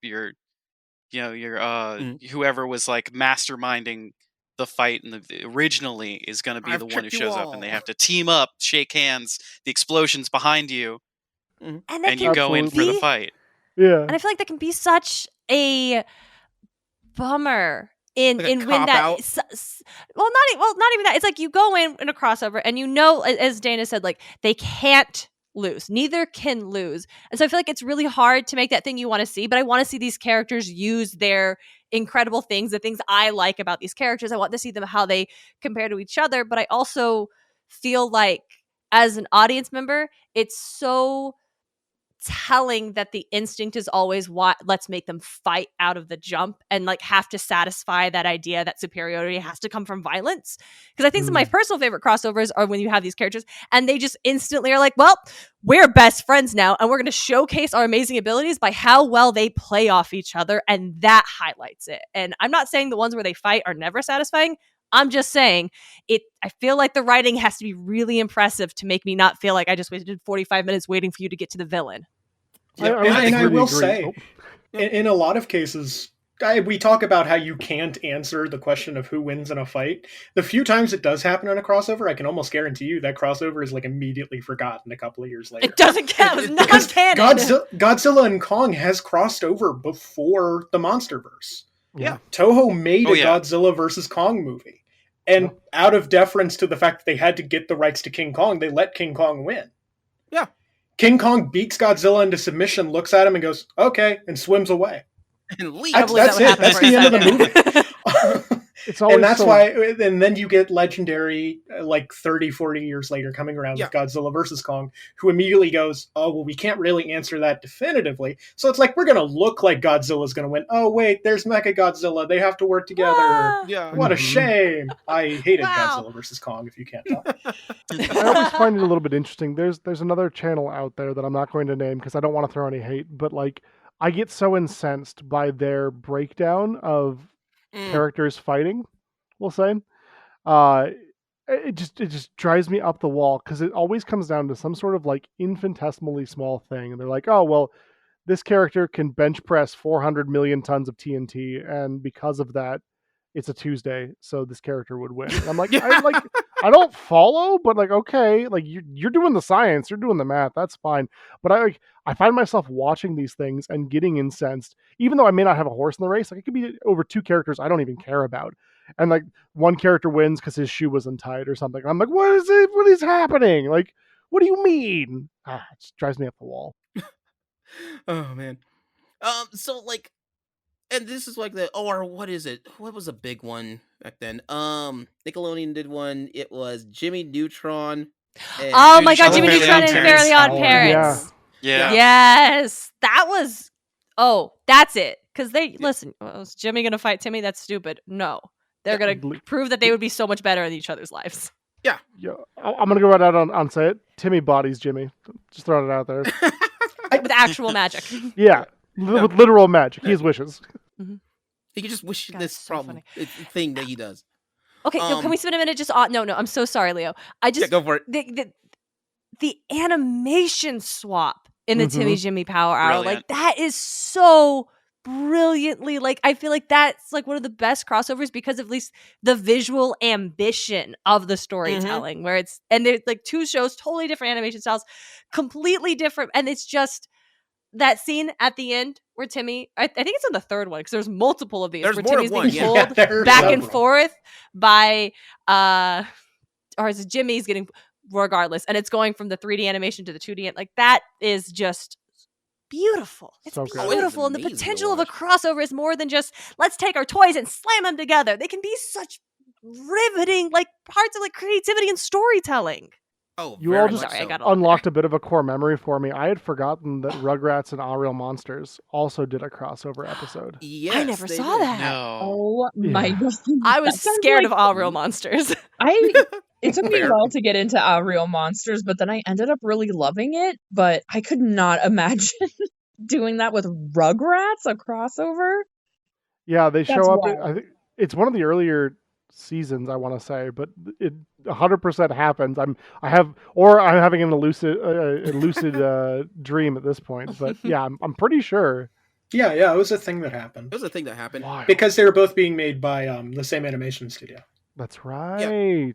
Whoever was like masterminding the fight and originally is going to be the one who shows up, and they have to team up, shake hands, the explosion's behind you, and you go in for the fight. Yeah. And I feel like that can be such a bummer in when that not even that. It's like you go in a crossover and as Dana said, like they can't lose. Neither can lose. And so I feel like it's really hard to make that thing you want to see, but I want to see these characters use their incredible things, the things I like about these characters. I want to see them, how they compare to each other, but I also feel like as an audience member, it's so telling that the instinct is always let's make them fight out of the jump and like have to satisfy that idea that superiority has to come from violence. Because I think some of my personal favorite crossovers are when you have these characters and they just instantly are like, well, we're best friends now and we're going to showcase our amazing abilities by how well they play off each other, and that highlights it. And I'm not saying the ones where they fight are never satisfying. I'm just saying I feel like the writing has to be really impressive to make me not feel like I just wasted 45 minutes waiting for you to get to the villain. Yeah, I will say, in a lot of cases, we talk about how you can't answer the question of who wins in a fight. The few times it does happen in a crossover, I can almost guarantee you that crossover is like immediately forgotten a couple of years later. It doesn't count. It's not canon. Godzilla and Kong has crossed over before the MonsterVerse. Yeah. Toho made a Godzilla vs. Kong movie. And out of deference to the fact that they had to get the rights to King Kong, they let King Kong win. Yeah. King Kong beats Godzilla into submission, looks at him and goes, okay, and swims away. And leaves. That's it. That's the end of the movie. And that's why, and then you get Legendary, like 30, 40 years later, coming around with Godzilla vs. Kong, who immediately goes, oh, well, we can't really answer that definitively. So it's like, we're going to look like Godzilla's going to win. Oh, wait, there's Mechagodzilla. They have to work together. Yeah. What a shame. I hated Godzilla vs. Kong, if you can't tell. I always find it a little bit interesting. There's another channel out there that I'm not going to name because I don't want to throw any hate, but like, I get so incensed by their breakdown of characters fighting, we'll say. It just drives me up the wall because it always comes down to some sort of like infinitesimally small thing. And they're like, oh, well, this character can bench press 400 million tons of TNT, and because of that, it's a Tuesday, so this character would win. And I'm like, I don't follow, but like, okay, like you're doing the science, you're doing the math, that's fine. But I find myself watching these things and getting incensed, even though I may not have a horse in the race. Like it could be over two characters I don't even care about, and like one character wins because his shoe was untied or something. I'm like, what is it? What is happening? Like, what do you mean? It just drives me up the wall. Oh man. So like, and this is like or what is it? What was a big one back then? Nickelodeon did one. It was Jimmy Neutron. And Oh Dude, my Show god, the Jimmy Fairly Neutron Odd and Parents. Fairly Odd Oh, Parents. Yeah. Yes, that was. Oh, that's it. Because they listen. Is Jimmy gonna fight Timmy? That's stupid. No, they're gonna prove that they would be so much better in each other's lives. Yeah. I'm gonna go right out on say it. Timmy bodies Jimmy. Just throwing it out there. With actual magic. Yeah, with literal magic. He has wishes. He could just wish God, this it's so funny. thing that he does. Okay, no, can we spend a minute just on? No, I'm so sorry, Leo. I just go for it. The animation swap in the Mhm. Timmy Jimmy Power Hour, Brilliant. like that is so brilliantly, like I feel like that's like one of the best crossovers because of at least the visual ambition of the storytelling, where it's and there's like two shows, totally different animation styles, completely different, and it's just that scene at the end where Timmy, I think it's in the third one because there's multiple of these There's where more Timmy's than one, being yeah. pulled there are back and several. forth by or is it Jimmy's getting regardless, and it's going from the 3D animation to the 2D, like that is just beautiful. It's So good. Oh, it is beautiful, and the amazing to potential of a watch. crossover is more than just let's take our toys and slam them together. They can be such riveting, like parts of like creativity and storytelling. Oh, You very all much just Sorry, I so. got a lot unlocked a bit of a core memory for me. I had forgotten that Rugrats and All Real Monsters also did a crossover episode. Yes, I never they saw did. that. No. Oh my Yeah. god. I was That sounds scared like of All Real Monsters. it took me a Fair. while to get into Real Monsters, but then I ended up really loving it. But I could not imagine doing that with Rugrats, a crossover. Yeah, they That's show up. wild. I think it's one of the earlier seasons, I want to say, but it 100% happens. I'm having an lucid dream at this point. But yeah, I'm pretty sure. Yeah, it was a thing that happened. It was a thing that happened. Wild. Because they were both being made by the same animation studio. That's right.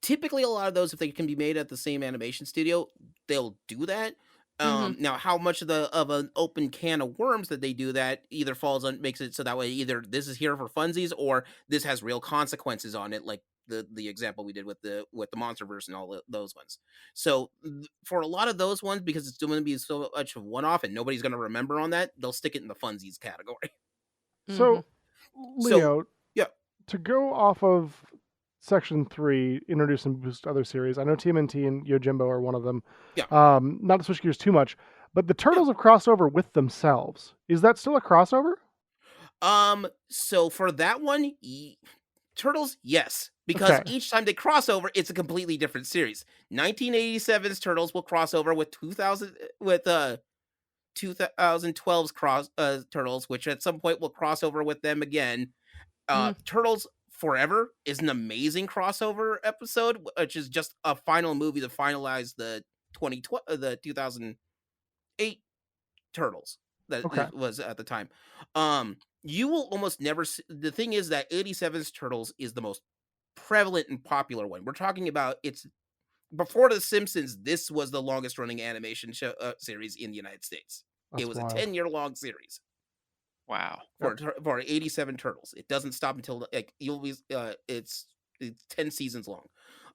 Typically, a lot of those, if they can be made at the same animation studio, they'll do that. Now, how much of an open can of worms that they do that either falls on makes it so that way either this is here for funsies or this has real consequences on it, like the example we did with the MonsterVerse and all those ones. So for a lot of those ones, because it's going to be so much of one off and nobody's going to remember on that, they'll stick it in the funsies category. So, Leo, yeah. to go off of Section 3, introduce and boost other series. I know TMNT and Yojimbo are one of them. Yeah. Not to switch gears too much, but the Turtles have crossover with themselves. Is that still a crossover? So for that one, Turtles, yes. Because each time they cross over, it's a completely different series. 1987's Turtles will cross over with 2012's Turtles, which at some point will cross over with them again. Turtles Forever is an amazing crossover episode, which is just a final movie to finalize the 2008 Turtles that it was at the time. You will almost never see, the thing is that 87's Turtles is the most prevalent and popular one. We're talking about it's before The Simpsons. This was the longest running animation show series in the United States. That's it was wild. a 10-year long series. Wow. For 87 Turtles. It doesn't stop until like you'll be it's 10 seasons long.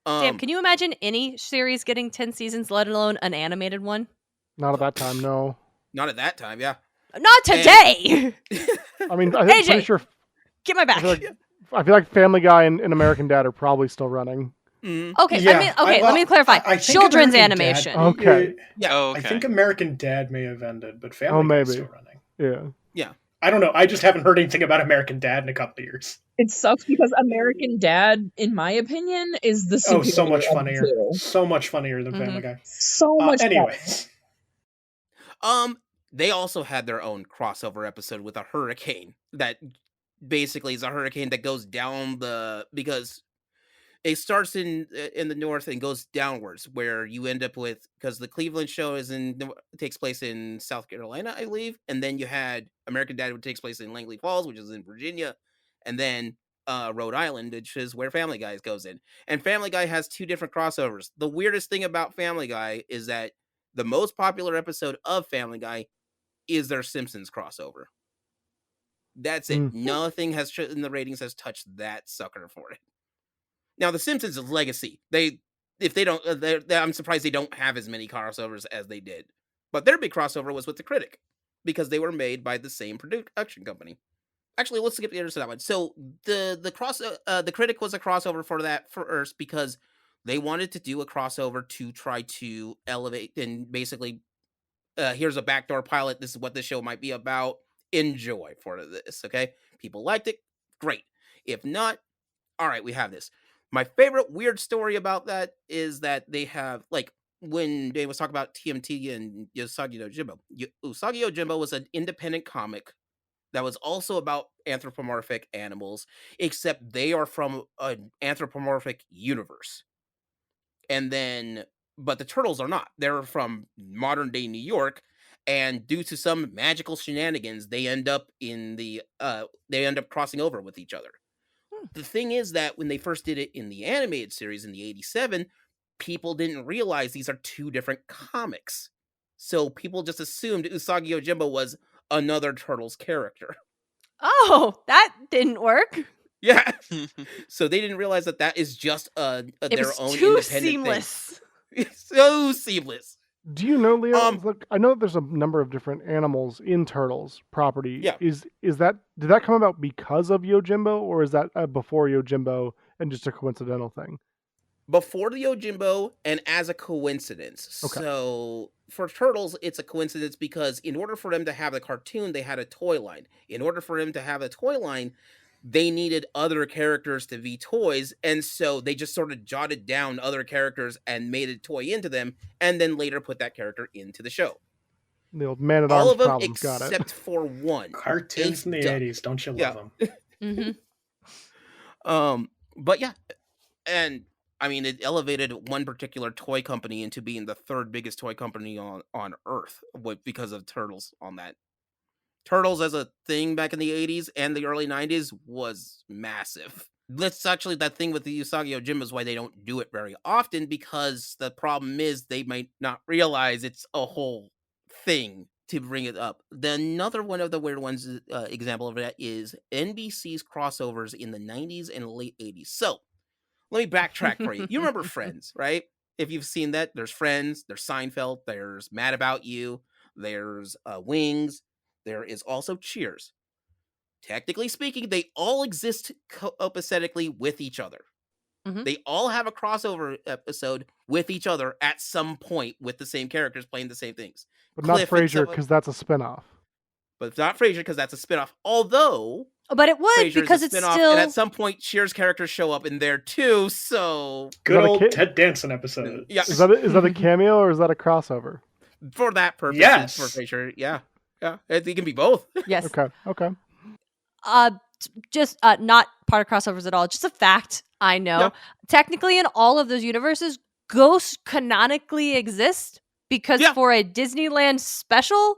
Damn, can you imagine any series getting 10 seasons, let alone an animated one? Not at that time, no. Not at that time, yeah. Not today. I mean, I'm pretty sure. Get my back. I feel like Family Guy and American Dad are probably still running. Okay, Yeah. let me clarify. I think Children's American animation. Dad- Okay. Yeah. Oh, okay. I think American Dad may have ended, but Family Guy's maybe. still running. Yeah. Yeah. I don't know. I just haven't heard anything about American Dad in a couple of years. It sucks because American Dad, in my opinion, is the Oh, so superior much of the funnier. two. So much funnier than Family Guy. So much better. Anyways. They also had their own crossover episode with a hurricane that basically is a hurricane that goes down because it starts in the north and goes downwards, where you end up with, because the Cleveland show takes place in South Carolina, I believe, and then you had American Dad, which takes place in Langley Falls, which is in Virginia, and then Rhode Island, which is where Family Guy goes in. And Family Guy has two different crossovers. The weirdest thing about Family Guy is that the most popular episode of Family Guy is their Simpsons crossover. That's it. Nothing has in the ratings has touched that sucker for it. Now, The Simpsons is legacy. I'm surprised they don't have as many crossovers as they did. But their big crossover was with The Critic, because they were made by the same production company. Actually, let's skip the others to that one. So the Critic was a crossover for that first because they wanted to do a crossover to try to elevate and basically, here's a backdoor pilot. This is what this show might be about. Enjoy for this, okay? People liked it. Great. If not, all right, we have this. My favorite weird story about that is that they have, like, when Daine was talking about TMT and Usagi Yojimbo. Usagi Yojimbo was an independent comic that was also about anthropomorphic animals, except they are from an anthropomorphic universe. But the turtles are not. They're from modern day New York, and due to some magical shenanigans, they end up crossing over with each other. The thing is that when they first did it in the animated series in the 87, people didn't realize these are two different comics. So people just assumed Usagi Yojimbo was another Turtles character. Oh, that didn't work. Yeah. So they didn't realize that is just their own too independent seamless. thing. It's so seamless. Do you know, Leo? Look, I know that there's a number of different animals in Turtles property. Yeah. Did that come about because of Yojimbo, or is that before Yojimbo and just a coincidental thing? Before the Yojimbo and as a coincidence. Okay. So for Turtles, it's a coincidence because in order for them to have the cartoon, they had a toy line. In order for them to have a toy line, they needed other characters to be toys, and so they just sort of jotted down other characters and made a toy into them, and then later put that character into the show. The old Man-at-Arms all of them problem. except for one. Cartoons in the 80s, don't you love them? But yeah, and I mean, it elevated one particular toy company into being the third biggest toy company on Earth because of Turtles on that. Turtles as a thing back in the 80s and the early 90s was massive. That's actually that thing with the Usagi Yojimbo is why they don't do it very often, because the problem is they might not realize it's a whole thing to bring it up. Another one of the weird ones, example of that is NBC's crossovers in the 90s and late 80s. So let me backtrack for you. You remember Friends, right? If you've seen that, there's Friends, there's Seinfeld, there's Mad About You, there's Wings. There is also Cheers. Technically speaking, they all exist copacetically with each other. Mm-hmm. They all have a crossover episode with each other at some point with the same characters playing the same things. But not Frasier, because that's a spinoff. But not Frasier, because that's a spinoff. Although... But it would, Frasier's because it's still... And at some point, Cheers characters show up in there too, so... Good old Ted Danson episode. Yeah. Is that a cameo, or is that a crossover? For that purpose, yes. For Frasier, yeah. Yeah, it can be both. Yes. Okay. Just not part of crossovers at all. Just a fact I know. Yeah. Technically, in all of those universes, ghosts canonically exist because for a Disneyland special,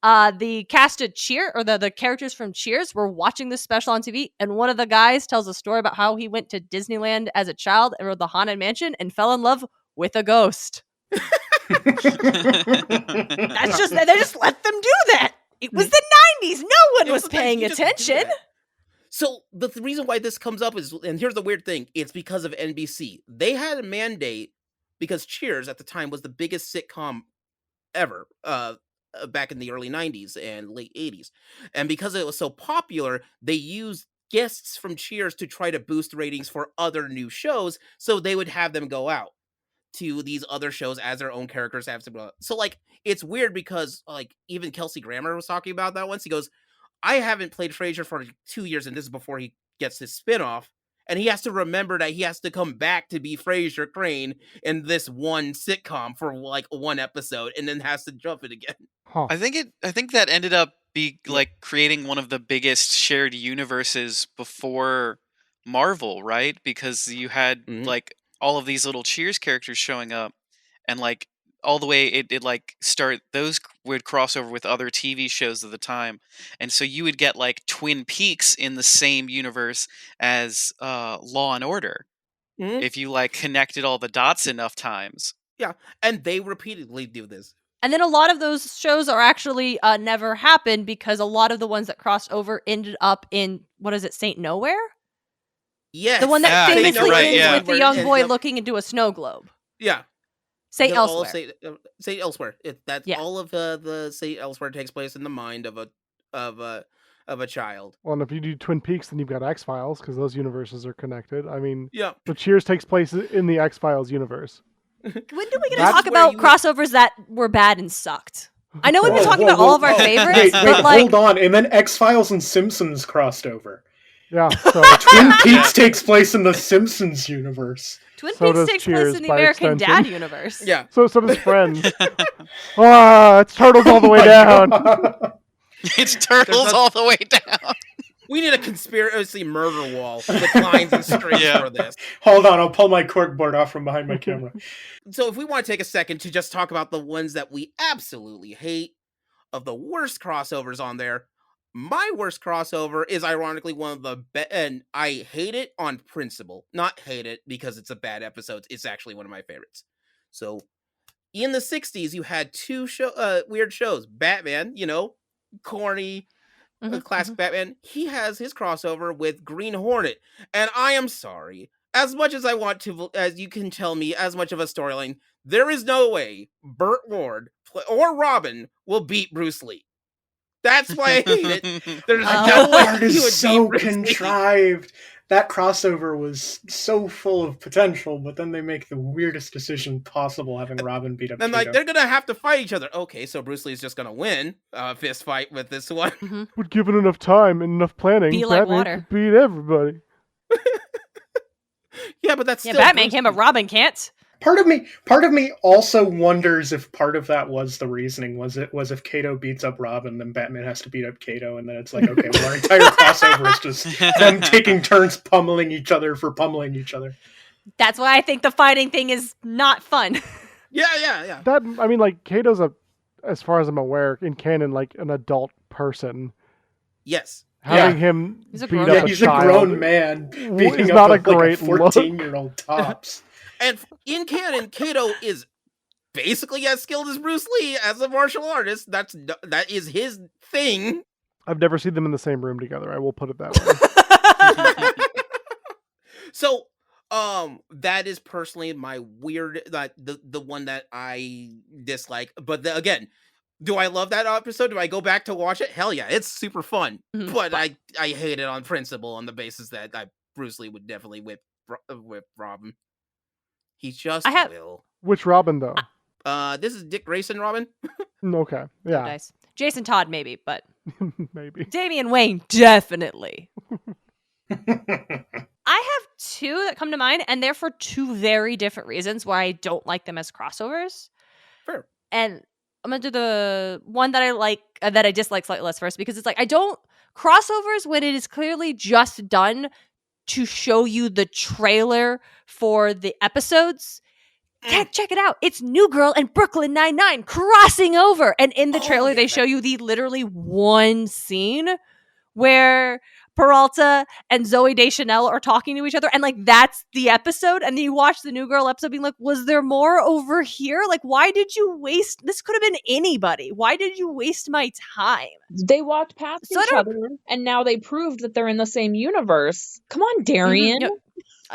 the cast of Cheer, or the characters from Cheers, were watching this special on TV, and one of the guys tells a story about how he went to Disneyland as a child or the Haunted Mansion and fell in love with a ghost. That's just, they just let them do that. It was the 90s. No one was paying attention. So the reason why this comes up is, and here's the weird thing, it's because of NBC. They had a mandate because Cheers at the time was the biggest sitcom ever back in the early 90s and late 80s. And because it was so popular, they used guests from Cheers to try to boost ratings for other new shows, so they would have them go out to these other shows as their own characters have to go. So, like, it's weird because, like, even Kelsey Grammer was talking about that once. He goes, I haven't played Frasier for 2 years, and this is before he gets his spinoff, and he has to remember that he has to come back to be Frasier Crane in this one sitcom for, like, one episode, and then has to jump it again. Huh. I think that ended up creating one of the biggest shared universes before Marvel, right? Because you had, like, all of these little Cheers characters showing up, and like all the way it those would cross over with other TV shows of the time, and so you would get like Twin Peaks in the same universe as Law and Order if you like connected all the dots enough times. Yeah, and they repeatedly do this. And then a lot of those shows are actually never happened because a lot of the ones that crossed over ended up in, what is it, Saint Nowhere? Yes. The one that I think famously you're right, ends yeah. with the young boy looking into a snow globe. Yeah. Say The- all of Elsewhere. Say Elsewhere. That's Yeah. all of the Say Elsewhere takes place in the mind of a child. Well, and if you do Twin Peaks, then you've got X-Files, because those universes are connected. I mean, Yeah. so Cheers takes place in the X-Files universe. When do we get to That's talk where about you- crossovers that were bad and sucked? I know we've been Whoa, talking whoa, about all of whoa, our whoa. favorites, Wait, but like, hold on. And then X-Files and Simpsons crossed over. Yeah, so Twin Peaks takes place in the Simpsons universe. Twin so Peaks does takes Cheers place in the by American extension. Dad universe. Yeah. so does Friends. It's Turtles all the way down. It's Turtles all the way down. We need a conspiracy murder wall with lines and strings Yeah. for this. Hold on, I'll pull my corkboard off from behind my camera. So if we want to take a second to just talk about the ones that we absolutely hate, of the worst crossovers on there, my worst crossover is ironically one of the best, and I hate it on principle. Not hate it because it's a bad episode. It's actually one of my favorites. So in the 60s, you had two weird shows. Batman, corny, classic Batman. He has his crossover with Green Hornet. And I am sorry. As much as I want to, as you can tell me, as much of a storyline, there is no way Burt Ward or Robin will beat Bruce Lee. That's why I hate it. There's Oh. no way That he is would so beat Bruce Lee. contrived. That crossover was so full of potential, but then they make the weirdest decision possible, having Robin beat up And Kato. they're gonna have to fight each other. Okay, so Bruce Lee's just gonna win a fist fight with this one. But given enough time and enough planning, Be like Batman water. could beat everybody. Yeah, but that's Yeah, still Batman Bruce can, but Lee. Robin can't. Part of me also wonders if part of that was the reasoning. Was if Kato beats up Robin, then Batman has to beat up Kato, and then it's like, okay, well, our entire crossover is just them taking turns pummeling each other for pummeling each other. That's why I think the fighting thing is not fun. Yeah. That, I mean, like, Kato's as far as I'm aware, in canon, like an adult person. Yes. Having him He's a beat grown up man. a He's child a grown man beating is up not a like great a look. 14-year-old tops. And in canon, Kato is basically as skilled as Bruce Lee as a martial artist. That is his thing. I've never seen them in the same room together. I will put it that way. So, that is personally my weird, the one that I dislike. But again, do I love that episode? Do I go back to watch it? Hell yeah, it's super fun. Mhm. But I hate it on principle, on the basis that Bruce Lee would definitely whip Robin. He just will. Which Robin, though? This is Dick Grayson Robin. Okay, yeah, Nice. Jason Todd, maybe, but maybe. Damian Wayne, definitely. I have two that come to mind, and they're for two very different reasons why I don't like them as crossovers. Fair. And I'm gonna do the one that I like, that I dislike slightly less first, because it's like, I don't crossovers when it is clearly just done to show you the trailer for the episodes. Check it out. It's New Girl and Brooklyn Nine-Nine crossing over. And in the trailer, they show you the literally one scene where Peralta and Zoe Deschanel are talking to each other. And like, that's the episode. And then you watch the New Girl episode being like, was there more over here? Like, why did you waste? This could have been anybody. Why did you waste my time? They walked past So I each don't- other, and now they proved that they're in the same universe. Come on, Darian. Yep.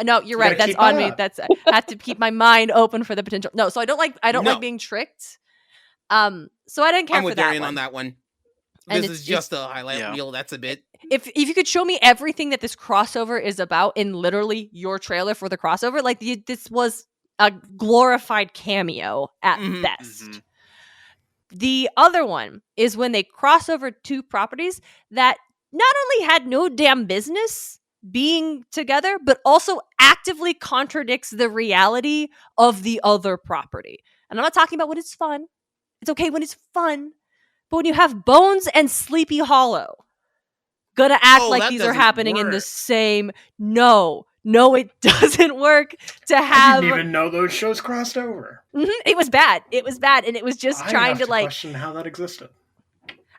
No, you're right. gotta That's keep on me. up. That's, I have to keep my mind open for the potential. No, so I don't like No. being tricked. So I didn't care I'm for with that Darian one. on that one. And This it's is just a highlight Yeah. reel. That's a bit. If you could show me everything that this crossover is about in literally your trailer for the crossover, like this was a glorified cameo at Mhm, best. mhm. The other one is when they cross over two properties that not only had no damn business being together, but also actively contradicts the reality of the other property. And I'm not talking about when it's fun. It's okay when it's fun. But when you have Bones and Sleepy Hollow gonna act Oh, like that these are doesn't happening in the work. same... No, it doesn't work to I have... didn't even know those shows crossed over. It was bad. It was bad. And it was just I trying have to like... question how that existed.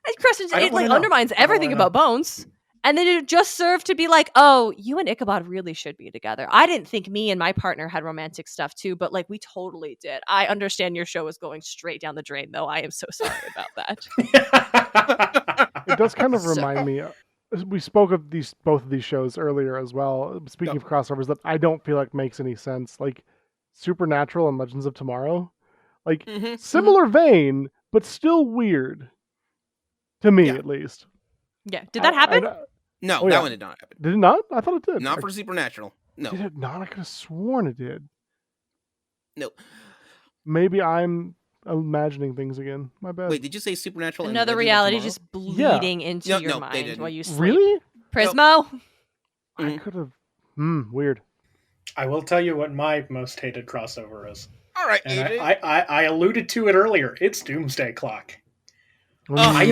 It questions, I don't it like wanna know. undermines I don't everything wanna know. about Bones. And then it just served to be like, oh, you and Ichabod really should be together. I didn't think me and my partner had romantic stuff too, but like we totally did. I understand your show is going straight down the drain, though. I am so sorry about that. It does kind of So- remind me. We spoke of both of these shows earlier as well. Speaking of crossovers that I don't feel like makes any sense, like Supernatural and Legends of Tomorrow, like similar vein, but still weird to me, at least. Yeah. Did that happen? No, Oh, that yeah. one did not happen. Did it not? I thought it did. Not for Supernatural. No. Did it not? I could have sworn it did. No. Maybe I'm imagining things again. My bad. Wait, did you say Supernatural? and Another Legends of reality Tomorrow? just bleeding into No, your no, they mind didn't. while you sleep. Really? Prismo? I could have. Weird. I will tell you what my most hated crossover is. All right, And AJ. I alluded to it earlier. It's Doomsday Clock. Oh. I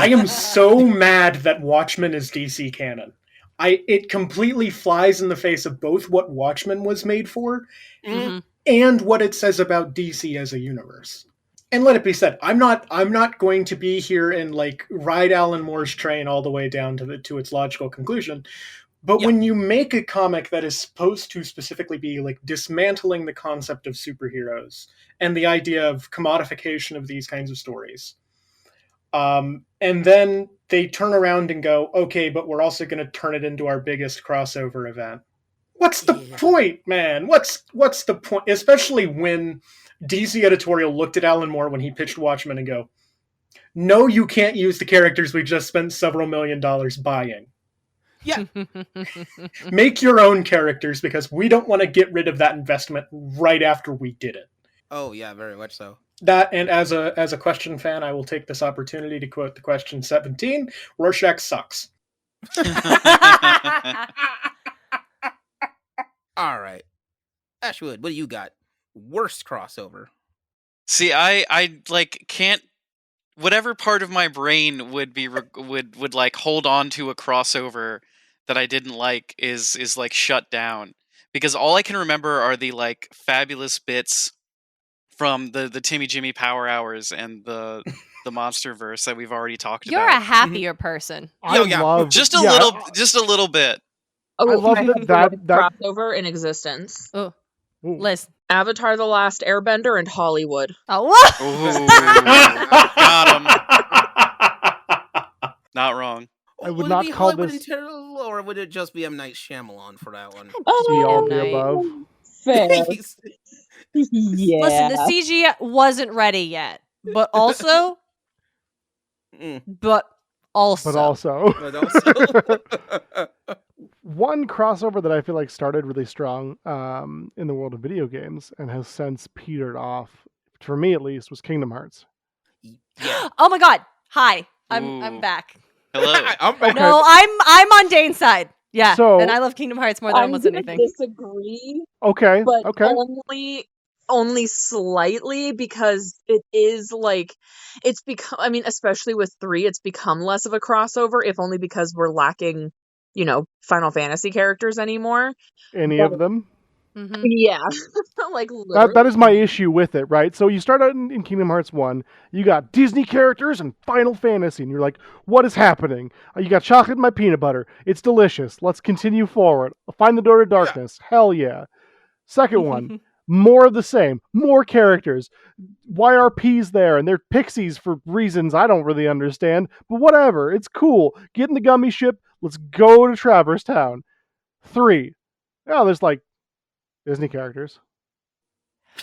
am so mad that Watchmen is DC canon. It completely flies in the face of both what Watchmen was made for and what it says about DC as a universe. And let it be said, I'm not going to be here and like ride Alan Moore's train all the way down to its logical conclusion. But when you make a comic that is supposed to specifically be like dismantling the concept of superheroes and the idea of commodification of these kinds of stories, and then they turn around and go, okay, but we're also going to turn it into our biggest crossover event. What's the point, man? What's the point? Especially when DC editorial looked at Alan Moore when he pitched Watchmen and go, no, you can't use the characters we just spent several $1 million buying. Yeah. Make your own characters because we don't want to get rid of that investment right after we did it. Oh, yeah, very much so. That, and as a question fan, I will take this opportunity to quote the question 17, Rorschach sucks. All right. Ashwood, what do you got? Worst crossover. See, I like can't. Whatever part of my brain would be would like hold on to a crossover that I didn't like is like shut down, because all I can remember are the like fabulous bits from the Timmy Jimmy Power Hours and the Monsterverse that we've already talked You're about. a happier person. I love just a little bit. Oh, I love my that crossover in existence. Oh, Ooh. Liz. Avatar: The Last Airbender and Hollywood. Oh, what? Ooh, got him. Not wrong. I would it not be call Hollywood this- Internal, or would it just be M. Night Shyamalan for that one? Be all M. the Night. above. Fair. Yeah. Listen, the CG wasn't ready yet, but also, but also, But also, But also. one crossover that I feel like started really strong in the world of video games and has since petered off, for me at least, was Kingdom Hearts. Yeah. oh my god, hi, I'm Ooh. back. Hello. Okay. No, I'm on Daine's side. Yeah, So- and I love Kingdom Hearts more than I'm almost gonna anything. disagree, Okay. but Okay. only slightly, because it is like it's become. I mean, especially with 3, it's become less of a crossover, if only because we're lacking, Final Fantasy characters anymore. Any of them? Mhm. Yeah, like literally. That is my issue with it, right? So you start out in Kingdom Hearts 1, you got Disney characters and Final Fantasy, and you're like, what is happening? You got chocolate in my peanut butter. It's delicious. Let's continue forward. Find the door to darkness. Hell yeah. Second one, more of the same. More characters. Why are peas there? And they're pixies for reasons I don't really understand, but whatever. It's cool. Get in the gummy ship. Let's go to Traverse Town. 3. Oh, there's like Disney characters.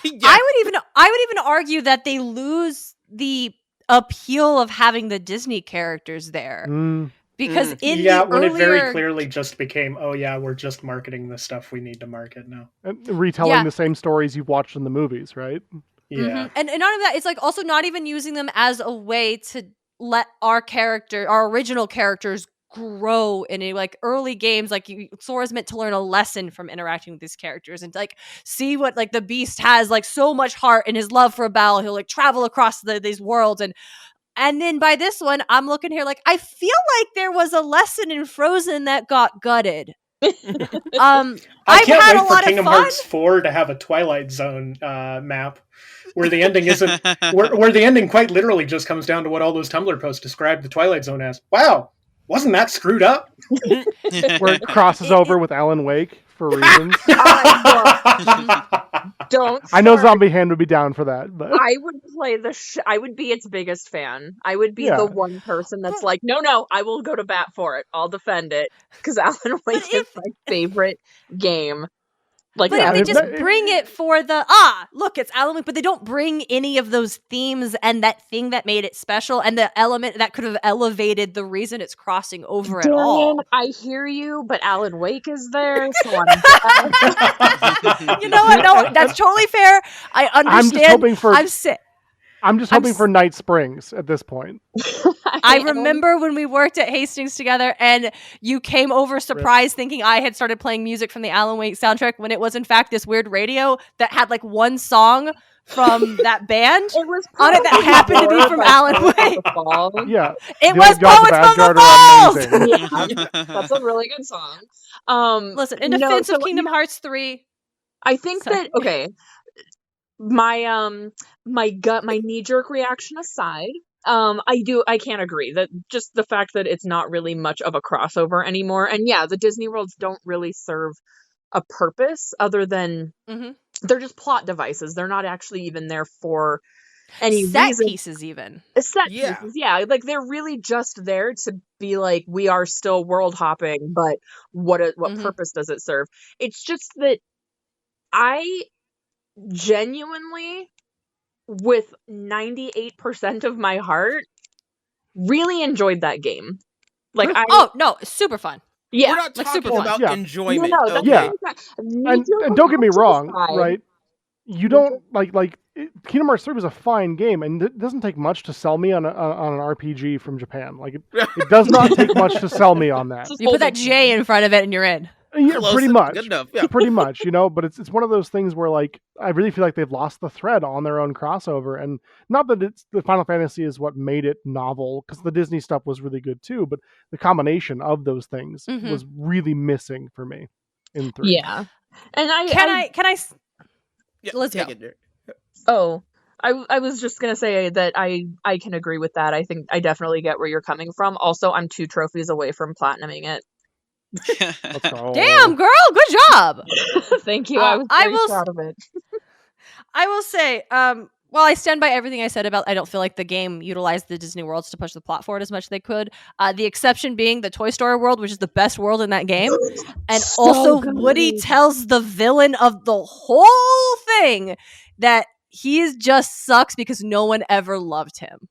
Yeah. I would even argue that they lose the appeal of having the Disney characters there, because in the when earlier, it very clearly just became, oh yeah, we're just marketing the stuff we need to market now. And retelling Yeah. the same stories you've watched in the movies, right? Yeah. and none of that. It's like also not even using them as a way to let our original characters grow in a like early games. Like Sora's meant to learn a lesson from interacting with these characters and like see what like the beast has like so much heart in his love for Belle. He'll like travel across these worlds and then by this one I'm looking here like I feel like there was a lesson in Frozen that got gutted. I I've can't had a wait for lot of Kingdom fun. Hearts 4 to have a Twilight Zone map where the ending isn't where the ending quite literally just comes down to what all those Tumblr posts describe the Twilight Zone as. Wow, Wasn't that screwed up? Where it crosses over with Alan Wake for reasons. Don't. I know start. Zombie Hand would be down for that, but I would play I would be its biggest fan. I would be Yeah. the one person that's like, no, I will go to bat for it. I'll defend it because Alan Wake is my favorite game. Like, But Yeah, if they if just that- bring it for the look, it's Alan Wake, but they don't bring any of those themes and that thing that made it special and the element that could have elevated the reason it's crossing over at all. Darian, I hear you, but Alan Wake is there, so I'm You know what? No, that's totally fair. I understand. I'm just hoping for I'm I'm for Night Springs at this point. I remember when we worked at Hastings together and you came over surprised thinking I had started playing music from the Alan Wake soundtrack when it was in fact this weird radio that had like one song from that band It was on it that happened to be from Alan Wake. Yeah. It The was Other Gods of Poets from the Asgard are Falls! amazing. Yeah, that's a really good song. Listen, in no, defense so of Kingdom Hearts 3, I think Sorry. that my my knee-jerk reaction aside, I can't agree that just the fact that it's not really much of a crossover anymore. And yeah, the Disney worlds don't really serve a purpose other than they're just plot devices. They're not actually even there for any set reason. pieces even. Set Yeah. pieces, yeah. Like they're really just there to be like, we are still world hopping, but what purpose does it serve? It's just that I genuinely, with 98% of my heart, really enjoyed that game. Like Oh, no, it's super fun. yeah, We're not like talking super fun. about Yeah. enjoyment. no, that's okay? Yeah. and And don't get me wrong, aside, right? You don't Kingdom Hearts 3 was a fine game, and it doesn't take much to sell me on an RPG from Japan. Like it does not take much to sell me on that. Just You put that holding- J in front of it and you're in. Yeah, Close pretty and much. Good enough. Yeah. Pretty much, but it's one of those things where like I really feel like they've lost the thread on their own crossover, and not that it's the Final Fantasy is what made it novel, because the Disney stuff was really good too, but the combination of those things was really missing for me in 3. Yeah, and Can I Yeah, Let's take go. it there. I was just gonna say that I can agree with that. I think I definitely get where you're coming from. Also, I'm 2 trophies away from platinuming it. Let's go. Damn, girl, good job. Thank you. I was I very will proud of it. I will say, well, I stand by everything I said about I don't feel like the game utilized the Disney worlds to push the plot forward as much as they could. The exception being the Toy Story world, which is the best world in that game. And So also good. Woody tells the villain of the whole thing that he just sucks because no one ever loved him.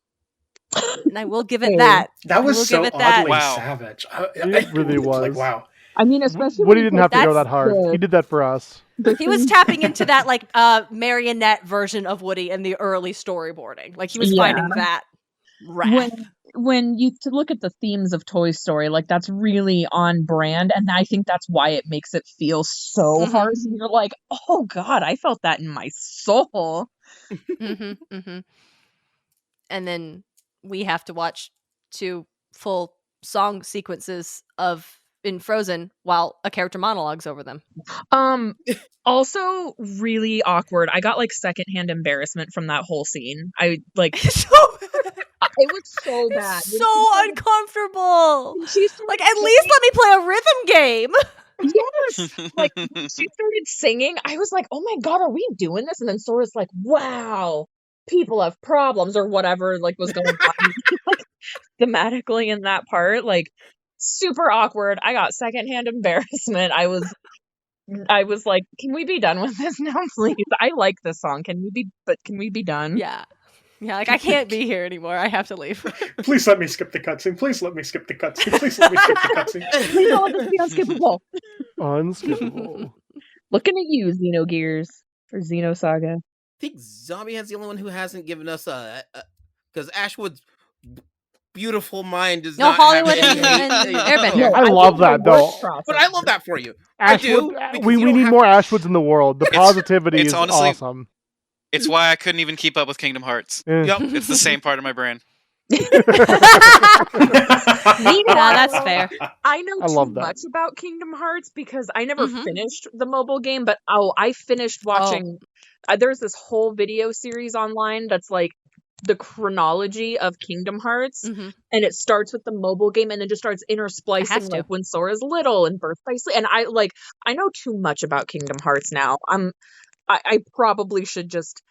And I will give it that. That was I will so give it that. oddly Wow. savage. It really was. Like, wow. I mean, especially Woody when didn't have to go that's that hard. He did that for us. He was tapping into that like marionette version of Woody in the early storyboarding. Like he was finding that rap. when you to look at the themes of Toy Story, like that's really on brand, and I think that's why it makes it feel so harsh. And you're like, oh god, I felt that in my soul. And then we have to watch 2 full song sequences in Frozen while a character monologues over them. Also really awkward. I got like secondhand embarrassment from that whole scene. I like So it was so bad. it's so uncomfortable. She started Like at least let me play a rhythm game. yes, like she started singing. I was like, oh my god, are we doing this? And then Sora's like, wow, people have problems or whatever. Like was going on like, thematically in that part. Like super awkward. I got secondhand embarrassment. I was like, can we be done with this now, please? I like this song. Can we be done? Yeah, like I can't be here anymore. I have to leave. Please let me skip the cutscene. Please let me skip the cutscene. Please let me skip the cutscene. Please don't let this be unskippable. Unskippable. Looking at you, Xenogears or Xenosaga. I think Zombie Hand's the only one who hasn't given us because Ashwood's beautiful mind does No, not Hollywood have and Airbender. I love that though. But I love that for you. Ashwood, I do. because we you don't need have more to- Ashwoods in the world. The positivity it's is honestly- awesome. It's why I couldn't even keep up with Kingdom Hearts. Yep. It's the same part of my brain. That's fair. I know I too love that. much about Kingdom Hearts because I never Mhm. finished the mobile game, but I finished watching. There's this whole video series online that's like the chronology of Kingdom Hearts, Mhm. and it starts with the mobile game, and then just starts intersplicing to. like when Sora's little and Birth by Sleep. And I know too much about Kingdom Hearts now. I probably should just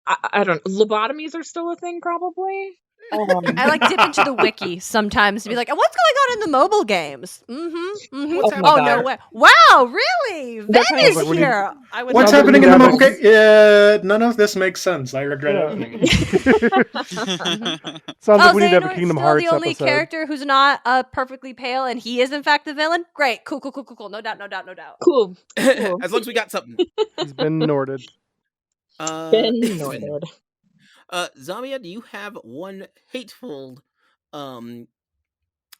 I don't lobotomies are still a thing probably. I like dip into the wiki sometimes to be like, what's going on in the mobile games? Mm-hmm. Mm-hmm. What's Oh my Oh God. no way! Wow, really? That Ven kind is of like here. I would What's Sounds like happening we in the need mobile to game? None of this makes sense. I regret Yeah. opening it. Sounds like we need to have a Xehanort's Kingdom still Hearts the only episode. character who's not perfectly pale, and he is in fact the villain. Great, cool. No doubt. cool. As long as we got something. He's been Norded. Been Norded. Zamia, do you have one hateful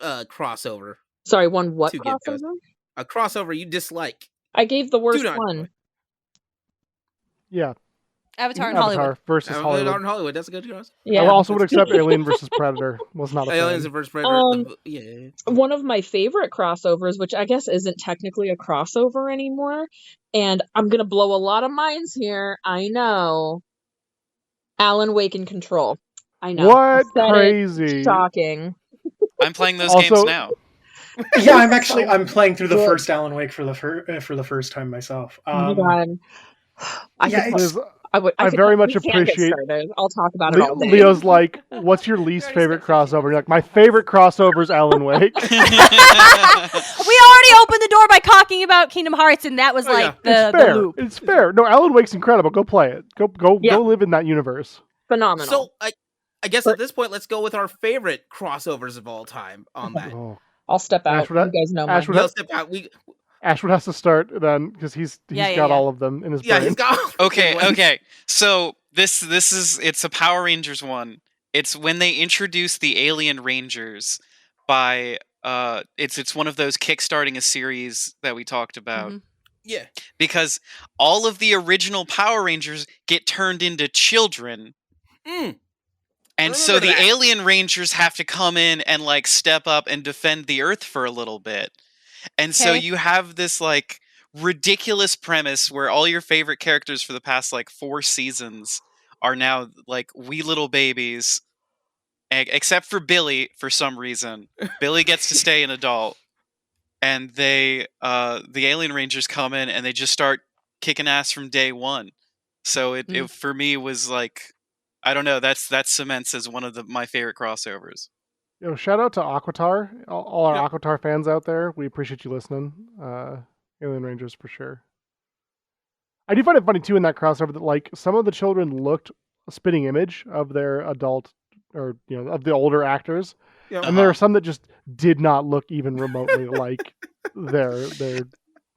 crossover Sorry, one what to give to us? crossover? A crossover you dislike. I gave the Do worst not one. enjoy. Yeah. Avatar in Avatar Hollywood. versus Hollywood. On Hollywood, that's a good cross. Yeah. I also would accept Alien versus Predator. Was not a Aliens fan. vs Predator. Yeah. One of my favorite crossovers, which I guess isn't technically a crossover anymore, and I'm gonna blow a lot of minds here. I know. Alan Wake and Control. I know. What? Said it. Crazy. Shocking. I'm playing those Also- games now. Yeah, I'm playing through the Good. first Alan Wake for the first time myself. Oh my God. I yeah, could it's- Liz, I very much we can't get appreciate- started. I'll talk about it all day. Leo's like, what's your least already favorite spent 15 crossover? You're like, my favorite crossover is Alan Wake. We already opened the door by talking about Kingdom Hearts, and that was Oh, like It's the fair. loop. It's fair. No, Alan Wake's incredible. Go play it. Go Yeah. live in that universe. Phenomenal. So I guess at this point, let's go with our favorite crossovers of all time on that. Oh. I'll step out. Ashwood- You guys know Ashwood- mine. We'll step out. Ashwood has to start then because he's Yeah, got yeah. all of them in his Yeah, brain. he's got. Okay. So this is it's a Power Rangers one. It's when they introduce the Alien Rangers by it's one of those kickstarting a series that we talked about. Mhm. Yeah. Because all of the original Power Rangers get turned into children. Mm. And I so remember the that. Alien Rangers have to come in and like step up and defend the Earth for a little bit. And so Okay. you have this like ridiculous premise where all your favorite characters for the past like 4 seasons are now like wee little babies, except for Billy for some reason. Billy gets to stay an adult, and the Alien Rangers come in and they just start kicking ass from day one. So it for me was like, I don't know, that's cements as one of my favorite crossovers. Yo, shout out to Aquatar, all our Yeah. Aquatar fans out there. We appreciate you listening. Alien Rangers for sure. I do find it funny too in that crossover that like some of the children looked a spitting image of their adult or of the older actors, Yeah. and there are some that just did not look even remotely like their. And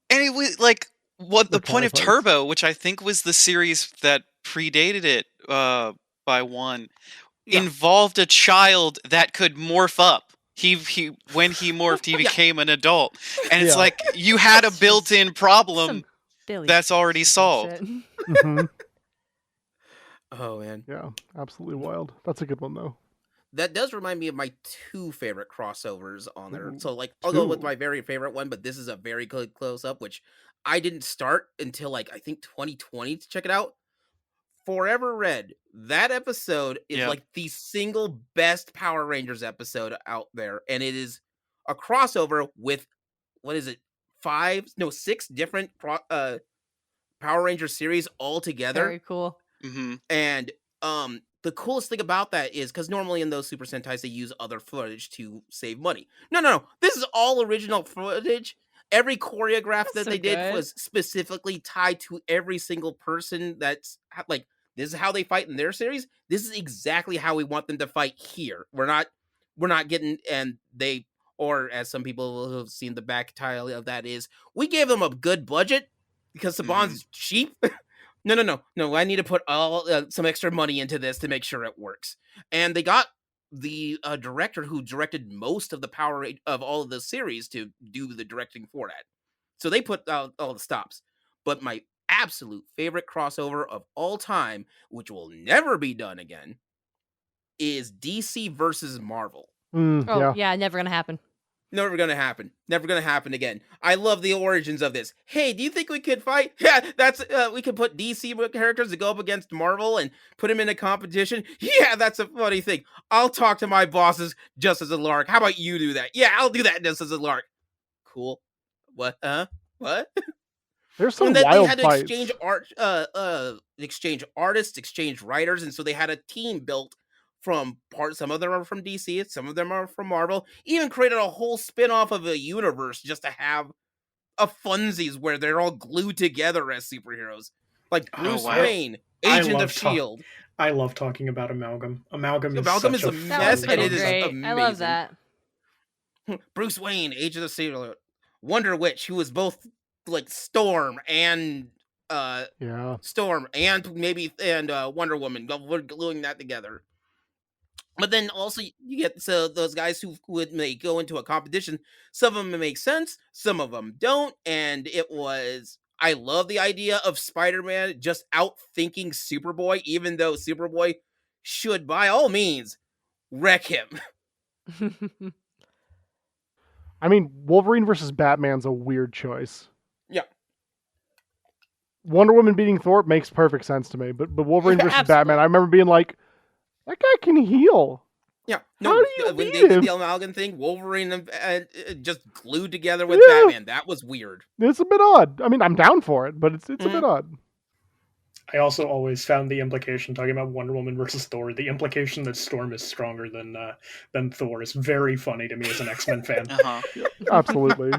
it was like what the Their point of counterparts. Turbo, which I think was the series that predated it by one, Yeah. involved a child that could morph up. He when he morphed, he Yeah. became an adult, and it's Yeah. like you had a That's just built-in problem Some Billy that's already solved. bullshit. Mhm. Oh man, Yeah, absolutely wild. That's a good one though. that does remind me of my 2 favorite crossovers on there. Ooh, So like, I'll go with 2. my very favorite one, but this is a very good close up, which I didn't start until like I think 2020 to check it out. Forever Red. That episode is Yeah. like the single best Power Rangers episode out there, and it is a crossover with what is it? 6 different Power Ranger series all together. Very cool. Hmm. And the coolest thing about that is because normally in those Super Sentais they use other footage to save money. No. This is all original footage. Every choreograph That's that so they did good. was specifically tied to every single person. That's like, this is how they fight in their series. This is exactly how we want them to fight here. We're not getting, and they, or as some people who have seen the back tile of that is, we gave them a good budget because Saban's cheap. No. I need to put some extra money into this to make sure it works. And they got the director who directed most of the of all of the series to do the directing for that. So they put out all the stops. But my absolute favorite crossover of all time, which will never be done again, is DC versus Marvel. Oh Yeah. yeah, never gonna happen. Never gonna happen. Never gonna happen again. I love the origins of this. Hey, do you think we could fight? Yeah, that's we could put DC characters to go up against Marvel and put them in a competition. Yeah, that's a funny thing. I'll talk to my bosses just as a lark. How about you do that? Yeah, I'll do that just as a lark. Cool. What? What? There's some And then they wild had to fights. exchange artists, exchange writers, and so they had a team built from some of them are from DC, some of them are from Marvel, even created a whole spin-off of a universe just to have a funsies where they're all glued together as superheroes. Like Bruce wow. Wayne, I Agent love of S.H.I.E.L.D. I love talking about Amalgam. Amalgam is Amalgam such is a fun That mess, was and pretty it is great. amazing. I love that. Bruce Wayne, Agent of S.H.I.E.L.D., Wonder Witch, who was both like Storm and Wonder Woman. We're gluing that together. But then also you get those guys who would go into a competition. Some of them make sense, some of them don't. And I love the idea of Spider-Man just outthinking Superboy, even though Superboy should, by all means, wreck him. I mean, Wolverine versus Batman's a weird choice. Yeah. Wonder Woman beating Thor makes perfect sense to me, but Wolverine versus absolutely. Batman, I remember being like, that guy can heal. Yeah. How do you when beat they did him? the Amalgam thing, Wolverine just glued together with Yeah. Batman. That was weird. It's a bit odd. I mean, I'm down for it, but it's a bit odd. I also always found the implication, talking about Wonder Woman versus Thor, the implication that Storm is stronger than Thor is very funny to me as an X-Men fan. Uh-huh. Absolutely.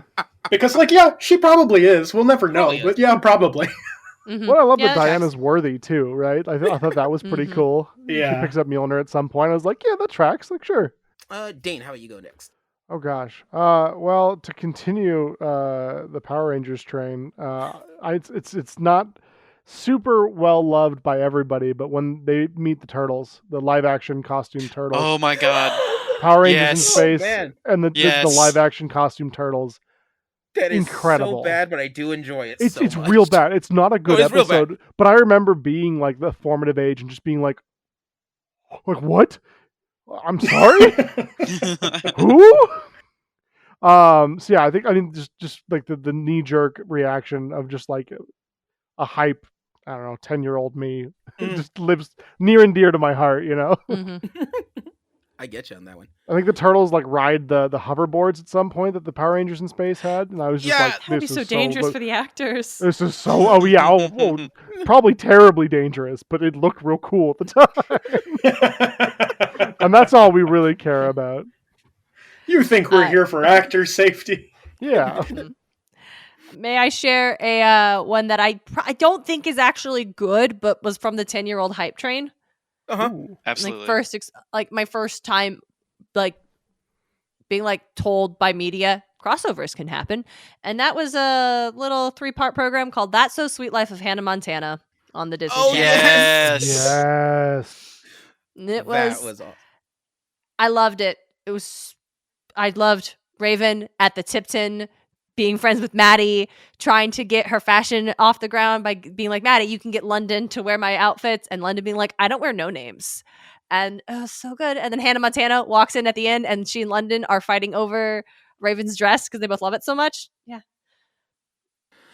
Because, like, yeah, she probably is. We'll never know, Probably is. but yeah, probably. Mhm. Well, I love Yeah, that that's- Diana's worthy too, right? I thought that was pretty Mhm. cool. Yeah. She picks up Mjolnir at some point. I was like, yeah, that tracks. Like, sure. Daine, how about you go next? Oh gosh. Well, to continue the Power Rangers train, it's not super well loved by everybody, but when they meet the turtles, the live action costume turtles, Oh my god. Power Rangers in yes. space, Man. and the Yes. live action costume turtles, That is incredible. so bad, but I do enjoy it it's so it's much. real bad. It's not a good it's real bad. episode, but I remember being like the formative age and just being like what? I'm sorry. Who? So yeah, I mean just like the knee jerk reaction of just like a hype, I don't know, 10-year-old me just lives near and dear to my heart, you know. Mhm. I get you on that one. I think the turtles like ride the hoverboards at some point that the Power Rangers in space had, and I was just Yeah, like, That would be this so is dangerous so for the actors. this is so probably terribly dangerous, but it looked real cool at the time. And that's all we really care about. You think we're here for actor safety? Yeah. May I share a one that I don't think is actually good, but was from the 10-year-old hype train? Uh-huh. Ooh. Absolutely. Like my first time, like being like told by media crossovers can happen, and that was a little 3-part program called "That's So Sweet Life of Hanna Montana" on the Disney Oh, Channel. yes. Yes. And it That was was awesome. I loved it. I loved Raven at the Tipton being friends with Maddie, trying to get her fashion off the ground by being like, Maddie, you can get London to wear my outfits. And London being like, I don't wear no names. And it was so good. And then Hanna Montana walks in at the end and she and London are fighting over Raven's dress because they both love it so much. Yeah.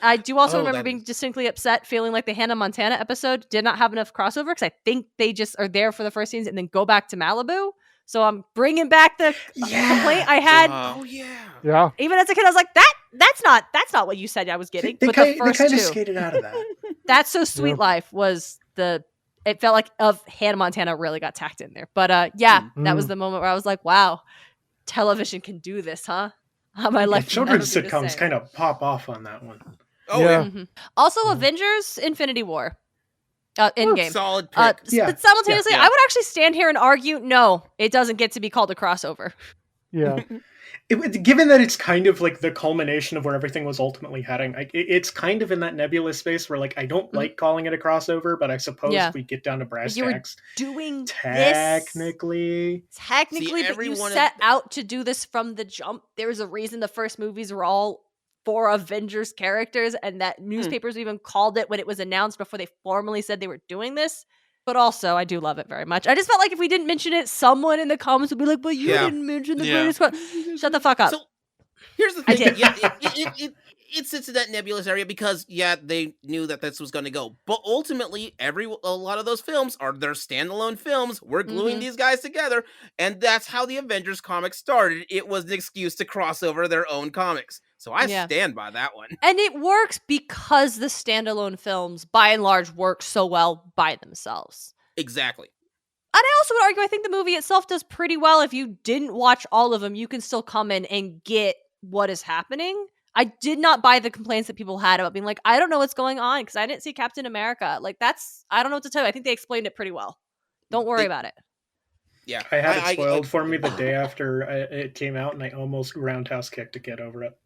I do also remember being distinctly upset, feeling like the Hanna Montana episode did not have enough crossover because I think they just are there for the first scenes and then go back to Malibu. So I'm bringing back the complaint I had. Oh yeah. Yeah. Even as a kid, I was like, that's not what you said I was getting. They But kind the first of two, skated out of that. That's So Sweet Yeah. Life was it felt like of Hanna Montana really got tacked in there. But that was the moment where I was like, wow, television can do this, huh? My life. will Children's never be the sitcoms same. kind of pop off on that one. Oh Yeah. yeah. Mhm. Also, Avengers: Infinity War, Endgame. Solid pick. Yeah. But simultaneously, Yeah. I would actually stand here and argue, no, it doesn't get to be called a crossover. Yeah. Given that it's kind of like the culmination of where everything was ultimately heading, it's kind of in that nebulous space where, like, I don't like calling it a crossover, but I suppose Yeah. if we get down to brass You were tacks, doing technically, Technically, but you everyone set out to do this from the jump. There's a reason the first movies were all for Avengers characters, and that newspapers even called it when it was announced before they formally said they were doing this. But also, I do love it very much. I just felt like if we didn't mention it, someone in the comments would be like, but you Yeah. didn't mention the Yeah. greatest one. Shut the fuck up. So Here's the I thing. did. Yeah, it sits in that nebulous area because they knew that this was going to go. But ultimately, a lot of those films are their standalone films. We're gluing these guys together, and that's how the Avengers comics started. It was an excuse to cross over their own comics. So I stand by that one. And it works because the standalone films, by and large, work so well by themselves. Exactly. And I also would argue, I think the movie itself does pretty well. If you didn't watch all of them, you can still come in and get what is happening. I did not buy the complaints that people had about being like, I don't know what's going on because I didn't see Captain America. Like, I don't know what to tell you. I think they explained it pretty well. Don't worry about it. Yeah. I had it spoiled for me the day after it came out, and I almost roundhouse kicked to get over it.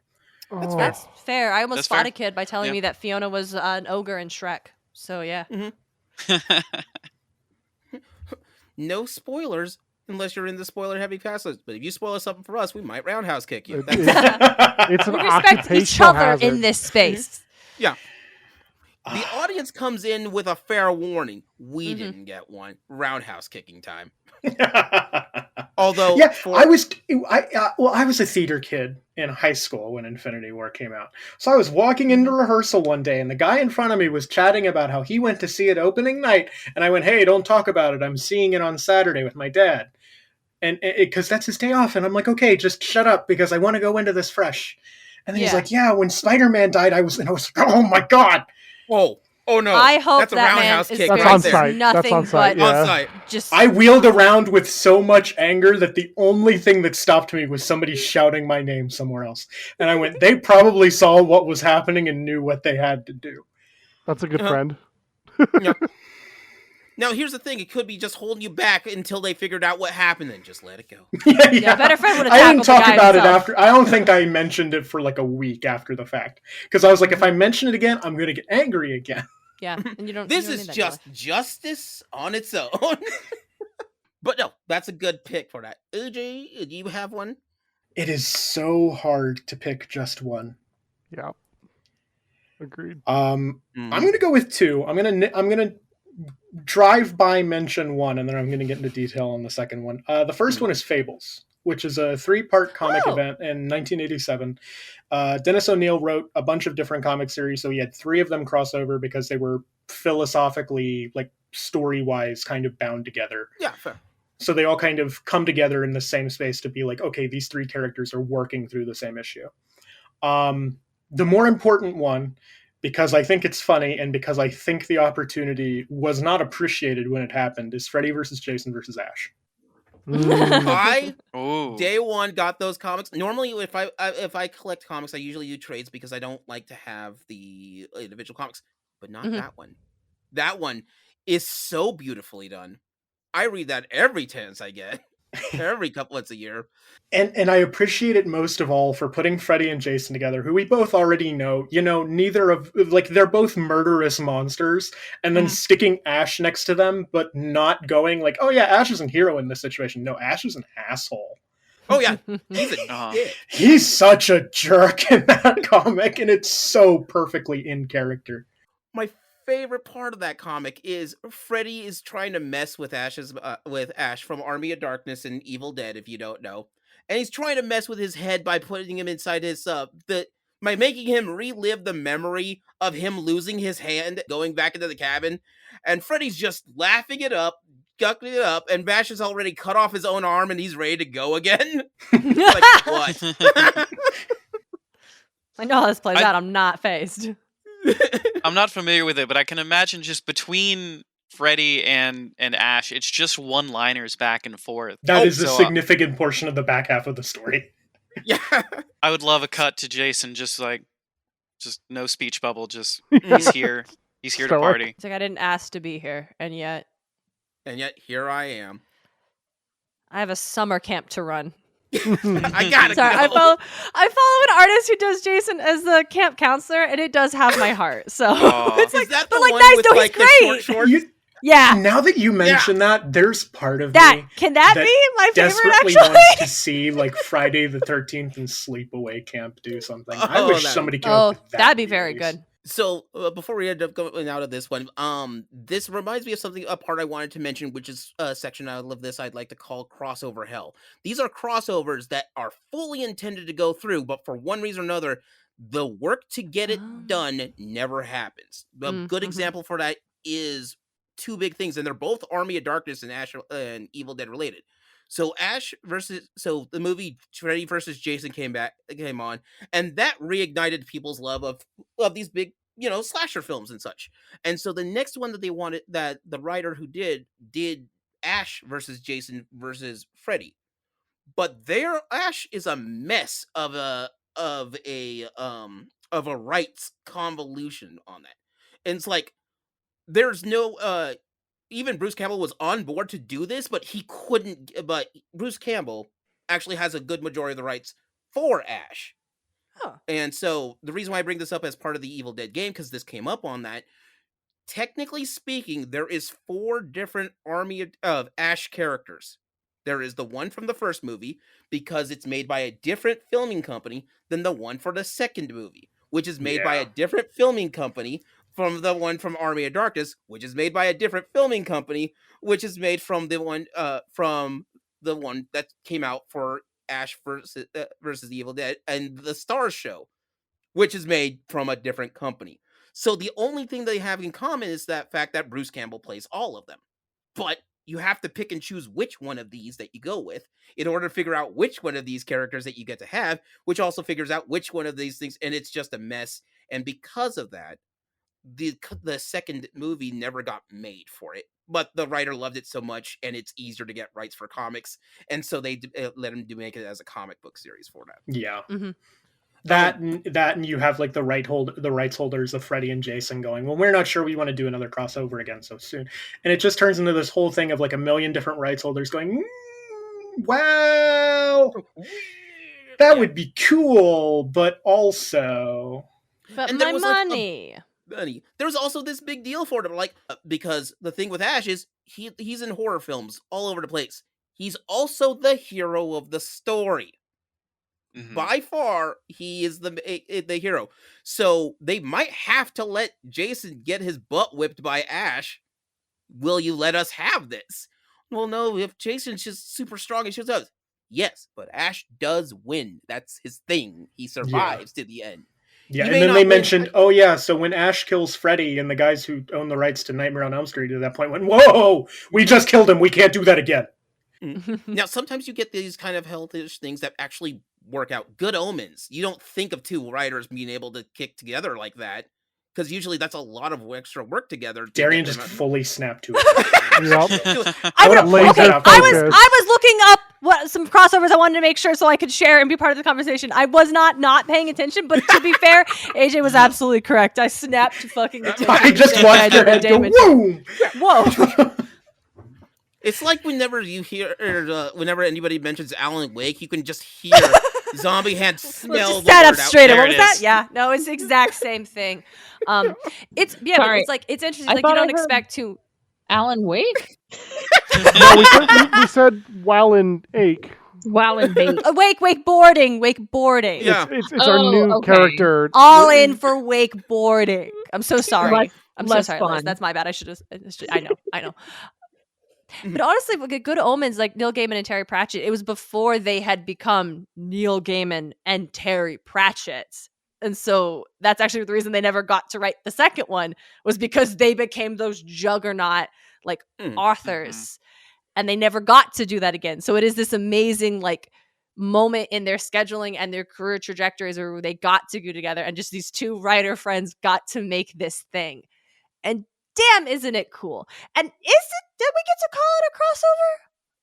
That's fair. I almost fought fair. a kid by telling me that Fiona was an ogre in Shrek. So, yeah. No spoilers unless you're in the spoiler-heavy passes. But if you spoil something for us, we might roundhouse kick you. It's an We respect each occupational other hazard. in this space. Yeah. The audience comes in with a fair warning. We didn't get one. Roundhouse kicking time. Although, I was a theater kid in high school when Infinity War came out. So I was walking into rehearsal one day, and the guy in front of me was chatting about how he went to see it opening night, and I went, "Hey, don't talk about it. I'm seeing it on Saturday with my dad," and because that's his day off. And I'm like, "Okay, just shut up because I want to go into this fresh." And then he's like, "Yeah, when Spider-Man died, I was like, oh my god." Whoa. Oh no! I hope that's a that roundhouse man kick. is That's on there. site. nothing That's on site. but On site. just. I wheeled around with so much anger that the only thing that stopped me was somebody shouting my name somewhere else. And I went, they probably saw what was happening and knew what they had to do. That's a good friend. Yeah. Now, here's the thing. It could be just holding you back until they figured out what happened and just let it go. Yeah, better friend would have I didn't tackled the talk guy about himself. it after. I don't think I mentioned it for like a week after the fact. Because I was like, if I mention it again, I'm going to get angry again. Yeah, and you don't. This you don't is need that just color. justice on its own. But no, that's a good pick for that. UJ, do you have one? It is so hard to pick just one. Yeah. Agreed. I'm going to go with two. I'm going to drive by mention one, and then I'm going to get into detail on the second one. The first one is Fables, which is a 3-part comic event in 1987. Dennis O'Neil wrote a bunch of different comic series, so he had 3 of them cross over because they were philosophically, like story-wise, kind of bound together. Yeah, fair. So they all kind of come together in the same space to be like, okay, these 3 characters are working through the same issue. The more important one, because I think it's funny and because I think the opportunity was not appreciated when it happened, is Freddy Vs. Jason vs. Ash. I Ooh. day one got those comics. Normally, if I collect comics, I usually do trades because I don't like to have the individual comics, but not that one. That one is so beautifully done. I read that every chance I get, every couplets a year. And I appreciate it most of all for putting Freddy and Jason together, who we both already know, neither of, like, they're both murderous monsters, and then sticking Ash next to them, but not going like, oh yeah, Ash is a hero in this situation. No, Ash is an asshole. Oh yeah, he's a dick. He's such a jerk in that comic, and it's so perfectly in character. My favorite part of that comic is Freddy is trying to mess with Ash from Army of Darkness and Evil Dead, if you don't know. And he's trying to mess with his head by putting him inside his by making him relive the memory of him losing his hand going back into the cabin. And Freddy's just laughing it up, gucking it up, and Bash has already cut off his own arm and he's ready to go again. Like, what? I know how this plays out. I'm not phased. I'm not familiar with it, but I can imagine just between Freddy and Ash, it's just one-liners back and forth. That is a significant portion of the back half of the story. Yeah. I would love a cut to Jason, just no speech bubble, just he's here. He's here to party. It's like, I didn't ask to be here, and yet here I am. I have a summer camp to run. I gotta Sorry, go. I follow an artist who does Jason as the camp counselor, and it does have my heart. So it's like, is that but the like, one nice, with no, like he's the great. short shorts? Yeah. Now that you mention that, there's part of that me can that be my favorite desperately actually. wants to see like Friday the 13th and Sleepaway Camp do something. I wish somebody came up with that. That'd be very good. So before we end up going out of this one, this reminds me of something, a part I wanted to mention, which is a section out of this I'd like to call crossover hell. These are crossovers that are fully intended to go through, but for one reason or another, the work to get it done never happens. A good example for that is two big things, and they're both Army of Darkness and Ash and Evil Dead related. So the movie Freddy versus Jason came on, and that reignited people's love of these big, slasher films and such. And so the next one that they wanted, that the writer who did Ash versus Jason versus Freddy, but their Ash is a mess of a rights convolution on that. And it's like there's no even Bruce Campbell was on board to do this, but he couldn't. But Bruce Campbell actually has a good majority of the rights for Ash. Huh. And so the reason why I bring this up as part of the Evil Dead game, because this came up on that, technically speaking, there is 4 different Army of Ash characters. There is the one from the first movie, because it's made by a different filming company than the one for the second movie, which is made by a different filming company from the one from Army of Darkness, which is made by a different filming company, which is made from the one that came out for Ash versus the Evil Dead, and the Stars show, which is made from a different company. So the only thing they have in common is that fact that Bruce Campbell plays all of them. But you have to pick and choose which one of these that you go with in order to figure out which one of these characters that you get to have, which also figures out which one of these things, and it's just a mess. And because of that, the second movie never got made for it. But the writer loved it so much, and it's easier to get rights for comics, and so they let him make it as a comic book series for that. Yeah. That and you have like the rights holders of Freddy and Jason going, well, we're not sure we want to do another crossover again so soon, and it just turns into this whole thing of like a million different rights holders going, wow, that would be cool, but also, but and my money. There's also this big deal for them, like, because the thing with Ash is he's in horror films all over the place. He's also the hero of the story. By far, he is the hero. So they might have to let Jason get his butt whipped by Ash. Will you let us have this? Well, no, if Jason's just super strong and shoots us. Yes, but Ash does win. That's his thing. He survives to the end. Yeah, and then they mentioned, oh yeah, so when Ash kills Freddy, and the guys who own the rights to Nightmare on Elm Street at that point went, whoa, we just killed him. We can't do that again. Now, sometimes you get these kind of healthish things that actually work out. Good Omens. You don't think of 2 writers being able to kick together like that, because usually that's a lot of extra work together. Darian just fully snapped to it. I was looking up some crossovers I wanted to make sure so I could share and be part of the conversation. I was not paying attention, but to be fair, AJ was absolutely correct. I snapped fucking attention. I just watched your head go, whoa. It's like whenever you hear, whenever anybody mentions Alan Wake, you can just hear Zombie Hand smell the word out. Straight up. What was that? Yeah, no, it's the exact same thing. It's but it's like, it's interesting. Like, you don't expect to. Alan Wake? No, we said Wallen Ake. Wallen Bake. Wakeboarding. Yeah, it's our new character. All in for wakeboarding. I'm so sorry. I'm so sorry, Liz. That's my bad. I know. But honestly, look at Good Omens, like Neil Gaiman and Terry Pratchett. It was before they had become Neil Gaiman and Terry Pratchett. And so that's actually the reason they never got to write the second one, was because they became those juggernaut like authors, and they never got to do that again. So it is this amazing like moment in their scheduling and their career trajectories where they got to go together, and just these 2 writer friends got to make this thing. And damn, isn't it cool? And did we get to call it a crossover?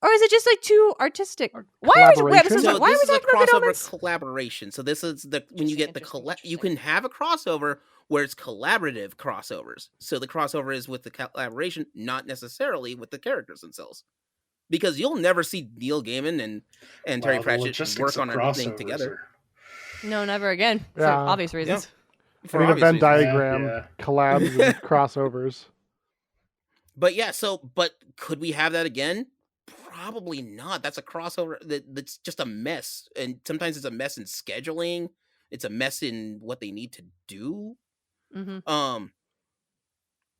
Or is it just like too artistic? Why are we talking about Good Omens? Collaboration. So this is when you get you can have a crossover where it's collaborative crossovers. So the crossover is with the collaboration, not necessarily with the characters themselves. Because you'll never see Neil Gaiman and Terry Pratchett work on anything together. No, never again. For obvious reasons. Yeah. For a Venn diagram, collabs and crossovers. But but could we have that again? Probably not. That's a crossover that's just a mess. And sometimes it's a mess in scheduling. It's a mess in what they need to do. Um,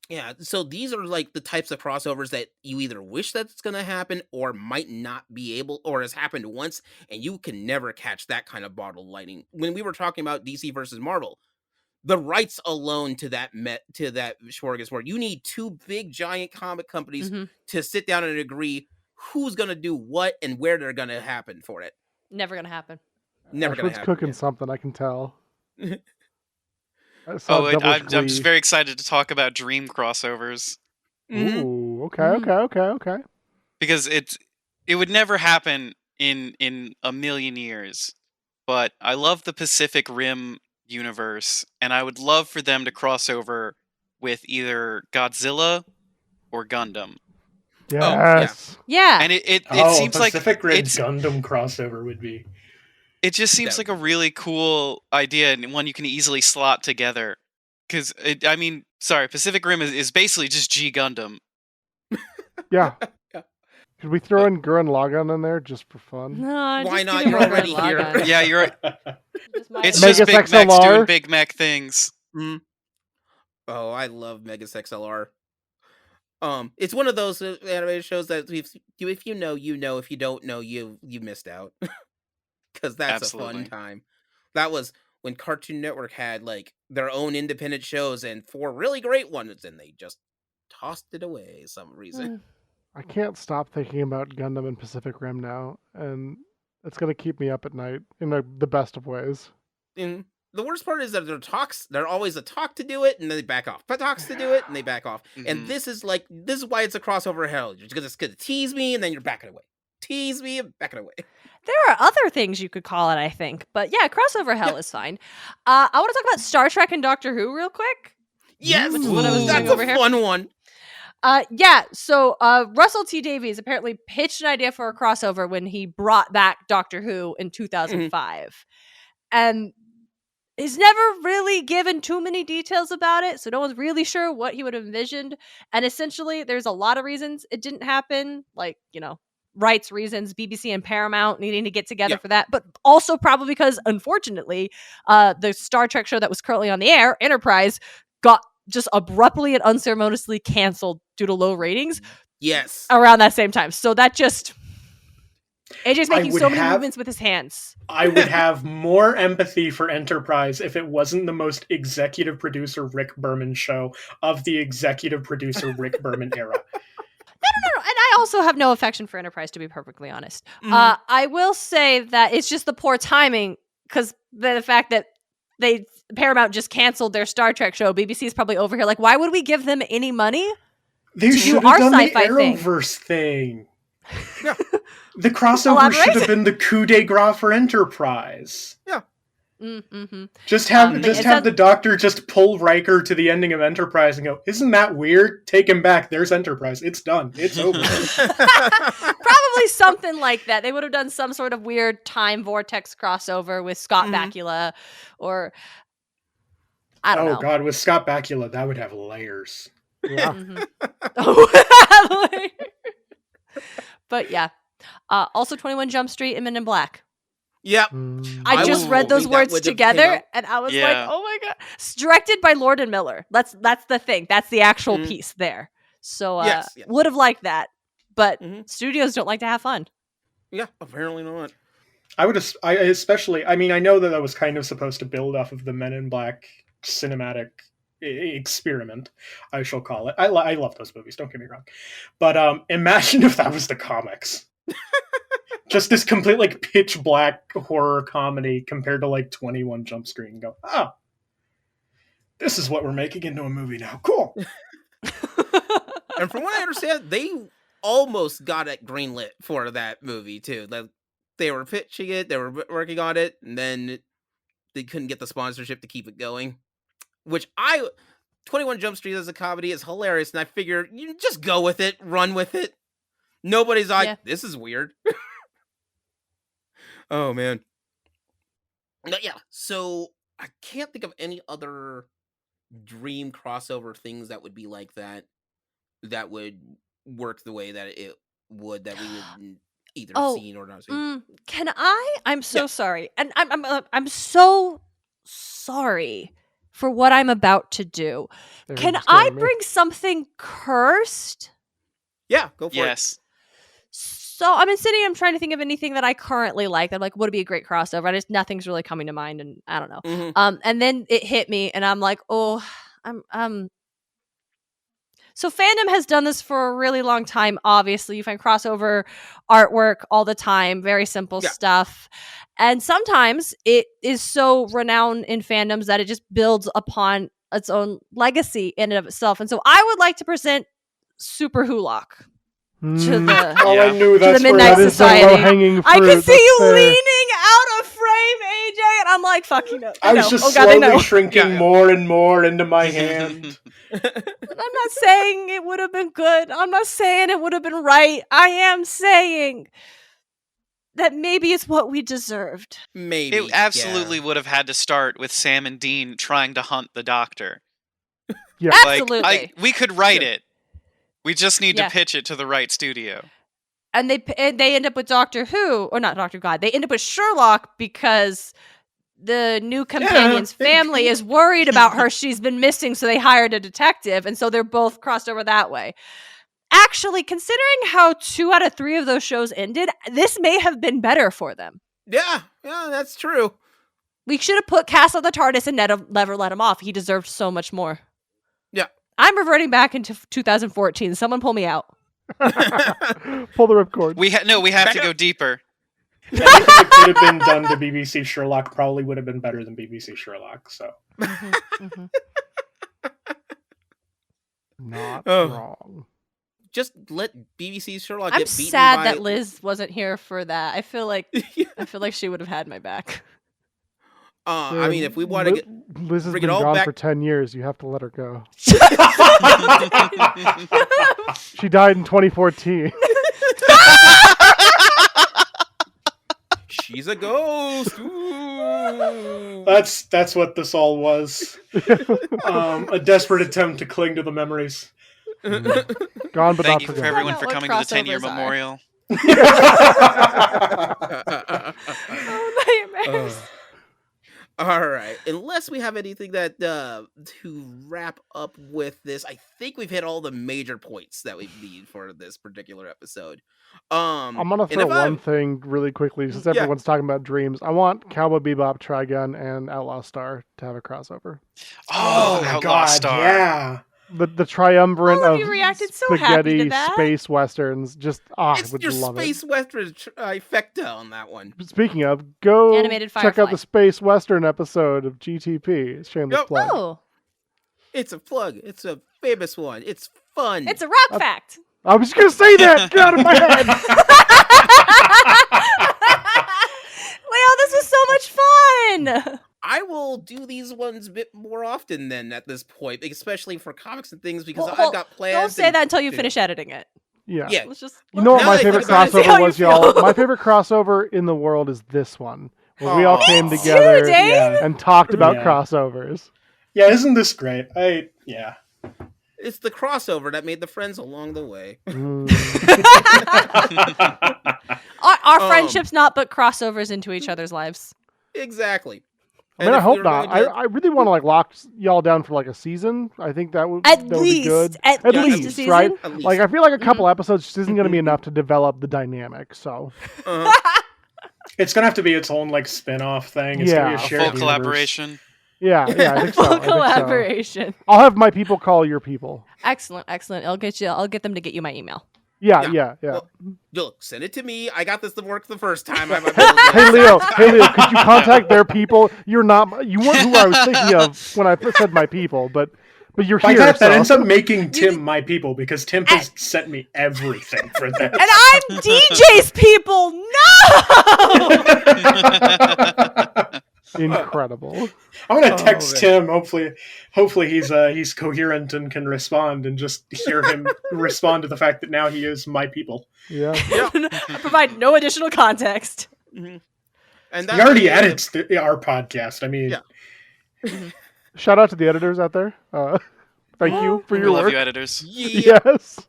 yeah, so these are like the types of crossovers that you either wish that's going to happen or might not be able, or has happened once, and you can never catch that kind of bottle lightning. When we were talking about DC versus Marvel, the rights alone to that smorgasbord, you need two big giant comic companies to sit down and agree who's going to do what and where they're going to happen for it. Never gonna happen. Never going to Ashwood's happen. cooking something, I can tell. I saw Oh, Devil's I'm Glee. just very excited to talk about dream crossovers Ooh, okay. because it would never happen in a million years. But I love the Pacific Rim universe, and I would love for them to cross over with either Godzilla or Gundam. Yes. Yeah. And it Oh, seems like Pacific Rim it's Gundam crossover would be. it just seems like a really cool idea and one you can easily slot together. Because Pacific Rim is basically just G Gundam. Yeah. Yeah. Could we throw in Gurren Lagann in there just for fun? No, Why just not? give me You're more already Red here. Lagann. Yeah, you're right. It's Megas just Big Mechs XLR. doing Big Mech things. Oh, I love Megas XLR. It's one of those animated shows that if you know, you know. If you don't know, you missed out. Because that's Absolutely. a fun time. That was when Cartoon Network had like their own independent shows and 4 really great ones, and they just tossed it away for some reason. I can't stop thinking about Gundam and Pacific Rim now, and it's gonna keep me up at night in the best of ways. And the worst part is that there are talks. There are always a talk to do it, and then they back off. But talks to do it, and they back off. And this is why it's a crossover hell. You're just gonna tease me, and then you're backing away. Tease me, and backing away. There are other things you could call it, I think. But yeah, crossover hell is fine. I want to talk about Star Trek and Doctor Who real quick. Yes, Which is what I was doing that's over a here. fun one. So Russell T Davies apparently pitched an idea for a crossover when he brought back Doctor Who in 2005. And he's never really given too many details about it, so no one's really sure what he would have envisioned. And essentially, there's a lot of reasons it didn't happen, like, rights reasons, BBC and Paramount needing to get together for that, but also probably because, unfortunately, the Star Trek show that was currently on the air, Enterprise, got just abruptly and unceremoniously canceled due to low ratings. Yes. Around that same time. So that just... AJ's making so many movements with his hands. I would have more empathy for Enterprise if it wasn't the most executive producer Rick Berman show of the executive producer Rick Berman era. No. And I also have no affection for Enterprise, to be perfectly honest. I will say that it's just the poor timing, because the fact that Paramount just canceled their Star Trek show. BBC is probably over here like, why would we give them any money? They should have done the Arrowverse thing. Yeah. The crossover should have been the coup de grace for Enterprise. Yeah. Mm-hmm. Just have the Doctor just pull Riker to the ending of Enterprise and go, isn't that weird? Take him back. There's Enterprise. It's done. It's over. Probably something like that. They would have done some sort of weird time vortex crossover with Scott Bakula, or I don't know. Oh God, with Scott Bakula, that would have layers. Yeah. But yeah. Also 21 Jump Street and Men in Black. Yep. I just read those words together and I was like, oh my God. It's directed by Lord and Miller. That's the thing. That's the actual piece there. So yes. Would have liked that. But studios don't like to have fun. Yeah, apparently not. I know that was kind of supposed to build off of the Men in Black cinematic experiment, I shall call it. I love those movies, don't get me wrong. But imagine if that was the comics. Just this complete like pitch black horror comedy compared to like 21 Jump Street, and go, oh, this is what we're making into a movie now. Cool. And from what I understand, they almost got it greenlit for that movie too. They were pitching it, they were working on it, and then they couldn't get the sponsorship to keep it going. 21 Jump Street as a comedy is hilarious, and I figure you just go with it, run with it. Nobody's like, this is weird. Oh, man. But yeah, so I can't think of any other dream crossover things that would be like that would work the way that it would, that we would either seen or not seen. I'm so sorry. And I'm so sorry for what I'm about to do. They're Can just I staring at me. bring something cursed? Yeah, go for it. Yes. So I'm trying to think of anything that I currently like. I'm like, would it be a great crossover? Nothing's really coming to mind, and I don't know. Mhm. And then it hit me, and I'm like, oh, I'm. So fandom has done this for a really long time. Obviously, you find crossover artwork all the time, very simple Yeah. stuff. And sometimes it is so renowned in fandoms that it just builds upon its own legacy in and of itself. And so I would like to present Super Hulock to the Oh, Yeah. I knew the that's where Midnight That is the Society. low-hanging fruit. I can see That's you fair. leaning out of frame, AJ, and I'm like, fuck, you know. I was know. just Oh god, they know. slowly shrinking Yeah. more and more into my hand. I'm not saying it would have been good. I'm not saying it would have been right. I am saying that maybe it's what we deserved. Maybe. It absolutely would have had to start with Sam and Dean trying to hunt the Doctor. Yeah. Absolutely. We could write it. We just need Yeah. to pitch it to the right studio. And they end up with Doctor Who, or not Doctor God. They end up with Sherlock because the new companion's family is worried about her. She's been missing, so they hired a detective, and so they're both crossed over that way. Actually, considering how 2 out of 3 of those shows ended, this may have been better for them. Yeah, that's true. We should have put Cass on the TARDIS and never let him off. He deserved so much more. Yeah. I'm reverting back into 2014. Someone pull me out. Pull the ripcord. We have to go deeper. Anything that could have been done to BBC Sherlock probably would have been better than BBC Sherlock. So Not Oh. wrong. Just let BBC Sherlock I'm get beaten sad by... that Liz wasn't here for that. I feel like she would have had my back. I mean, if we want to get... Liz has bring been it all gone back- for 10 years. You have to let her go. She died in 2014. She's a ghost. Ooh. that's what this all was. A desperate attempt to cling to the memories. Gone but Thank not you for forgotten. everyone Find for out coming what to the 10-year crossovers are. memorial. Oh, nightmares. All right. Unless we have anything that to wrap up with this, I think we've hit all the major points that we need for this particular episode. I'm gonna throw one thing really quickly since everyone's talking about dreams. I want Cowboy Bebop, Trigun, and Outlaw Star to have a crossover. Oh, my Outlaw God, Star. yeah. The triumvirate All of of you reacted so happy spaghetti to that. space westerns. Just I It's would your love space western trifecta on that one. it. Speaking of, go Animated check out Firefly. the space western episode of GTP. Shameless Yep. plug. Oh, It's a plug. It's a famous one. It's fun. it's a rock fact. I was just gonna say that. Get out of my head. Wow, this was so much fun. I will do these ones a bit more often then at this point, especially for comics and things, because Well, I've got plans. Don't say and- that until you finish editing it. Yeah. Yeah. Let's just. You know what Now my that I favorite think about it, see how crossover you was, y'all? feel. My favorite crossover in the world is this one, where we all Aw. came Me too, together Daine. Yeah. and talked about Yeah. crossovers. Yeah, isn't this great? Yeah. It's the crossover that made the friends along the way. Mm. Our friendships not but crossovers into each other's lives. Exactly. I mean, And I if hope we were not. going to- I really want to lock y'all down for a season. I think that would At that would be least, good. at Yeah, least a least, season. right? At least. I feel like a couple episodes just isn't going to be enough to develop the dynamic. So Uh-huh. It's gonna have to be its own spin-off thing. It's gonna be a Yeah. shared Full universe. collaboration. yeah, I think so. I Full think so. collaboration. I'll have my people call your people. Excellent. I'll get them to get you my email. Yeah. Well, look, send it to me. I got this to work the first time. I'm Hey Leo, could you contact their people? You weren't who I was thinking of when I said my people, but you're By here. that So. ends up making Tim my people because Tim has sent me everything for that. And I'm DJ's people. No. Incredible. I'm gonna text man. Tim. Hopefully he's coherent and can respond, and just hear him respond to the fact that now he is my people. Yeah. I provide no additional context. And He already edits our podcast. I mean, Yeah. Shout out to the editors out there. Thank you for We your love work. you, editors. Yeah. Yes.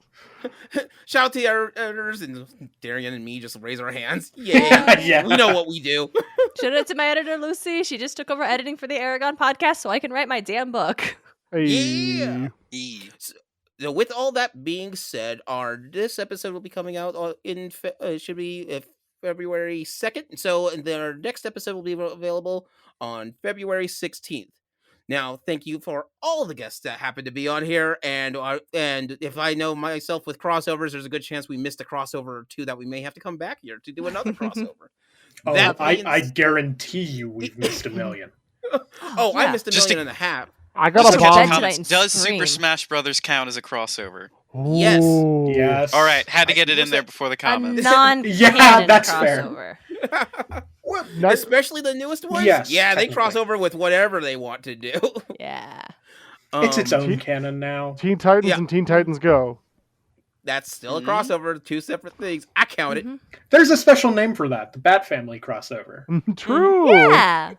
Shout out to our editors, and Darian and me just raise our hands. Yeah, Yeah. we know what we do. Shout out to my editor, Lucy. She just took over editing for the Aragon podcast so I can write my damn book. Hey. Yeah. E. So with all that being said, this episode will be coming out should be February 2nd. So our next episode will be available on February 16th. Now, thank you for all the guests that happen to be on here, and if I know myself with crossovers, there's a good chance we missed a crossover or two that we may have to come back here to do another crossover. Oh, That being I guarantee you we've missed a million. Oh, I Yeah. missed a Just million and a half. I got Just a to catch bomb. the bomb. comments, does Scream. Super Smash Brothers count as a crossover? Yes. Ooh. Yes. All right, had to I get it in was there like- before the A comments. non-canon Yeah, that's fair. crossover. Well, Not- especially the newest ones. Yes, Yeah, they technically. cross over with whatever they want to do. Yeah. It's its own Teen- canon now. Teen Titans Yeah. and Teen Titans Go. That's still a Mhm. crossover, two separate things. I count it. Mhm. There's a special name for that, the Bat Family crossover. True. Yeah.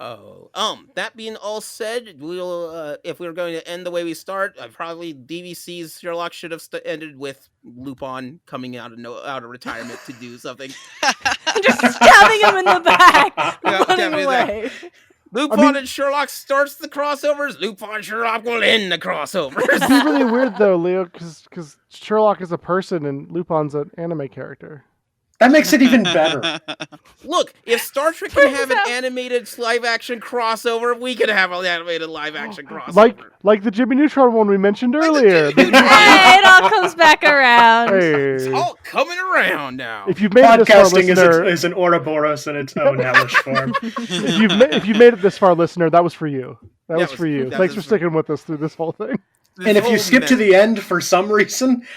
Oh, that being all said, we'll if we were going to end the way we start, probably DVC's Sherlock should have ended with Lupin coming out of retirement to do something. Just stabbing him in the back, Yeah, running stabbing in the back. away. Lupin and Sherlock starts the crossovers. Lupin and Sherlock will end the crossovers. It'd be really weird though, Leo, because Sherlock is a person and Lupin's an anime character. That makes it even better. Look, if Star Trek can have an animated live-action crossover, we can have an animated live-action crossover. Like the Jimmy Neutron one we mentioned earlier. Hey, it all comes back around. It's Hey, all coming around now. if you've made it this far, Podcasting listener, is an Ouroboros in its own hellish form. if you've made it this far, listener, that was for you. That was was- for you. that Thanks was for for- sticking with us through this whole thing. And if you skip to the end for some reason,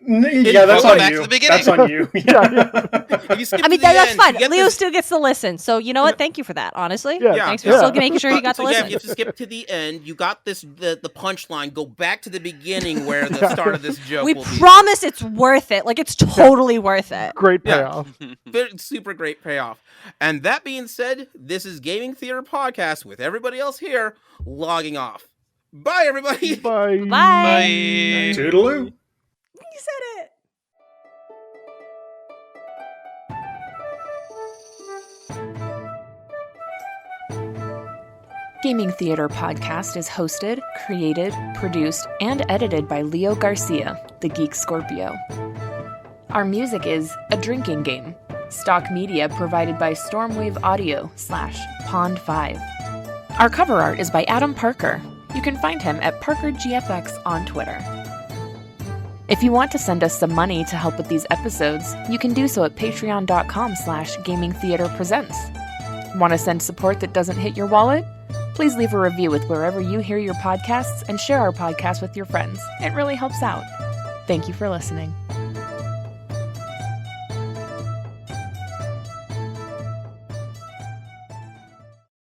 yeah, that's Go on back you. to the beginning. That's on you. If you skip I mean, to the that's end, fine. you get Leo this- still gets to listen. So, you know what? Thank you for that, honestly. Yeah, Yeah. Thanks for Yeah. still making sure he got to So yeah, listen. if you have to skip to the end, you got the punchline. Go back to the beginning where the start of this joke We will be. promise it's worth it. Like, it's totally worth it. Great Yeah. payoff. Super great payoff. And that being said, this is Gaming Theater Podcast with everybody else here logging off. Bye, everybody. Bye. Bye. Bye. Toodaloo. You said it. Gaming Theater Podcast is hosted, created, produced, and edited by Leo Garcia, the Geek Scorpio. Our music is A Drinking Game. Stock media provided by Stormwave Audio /Pond5. Our cover art is by Adam Parker. You can find him at ParkerGFX on Twitter. If you want to send us some money to help with these episodes, you can do so at patreon.com/gamingtheaterpresents. Want to send support that doesn't hit your wallet? Please leave a review with wherever you hear your podcasts and share our podcast with your friends. It really helps out. Thank you for listening.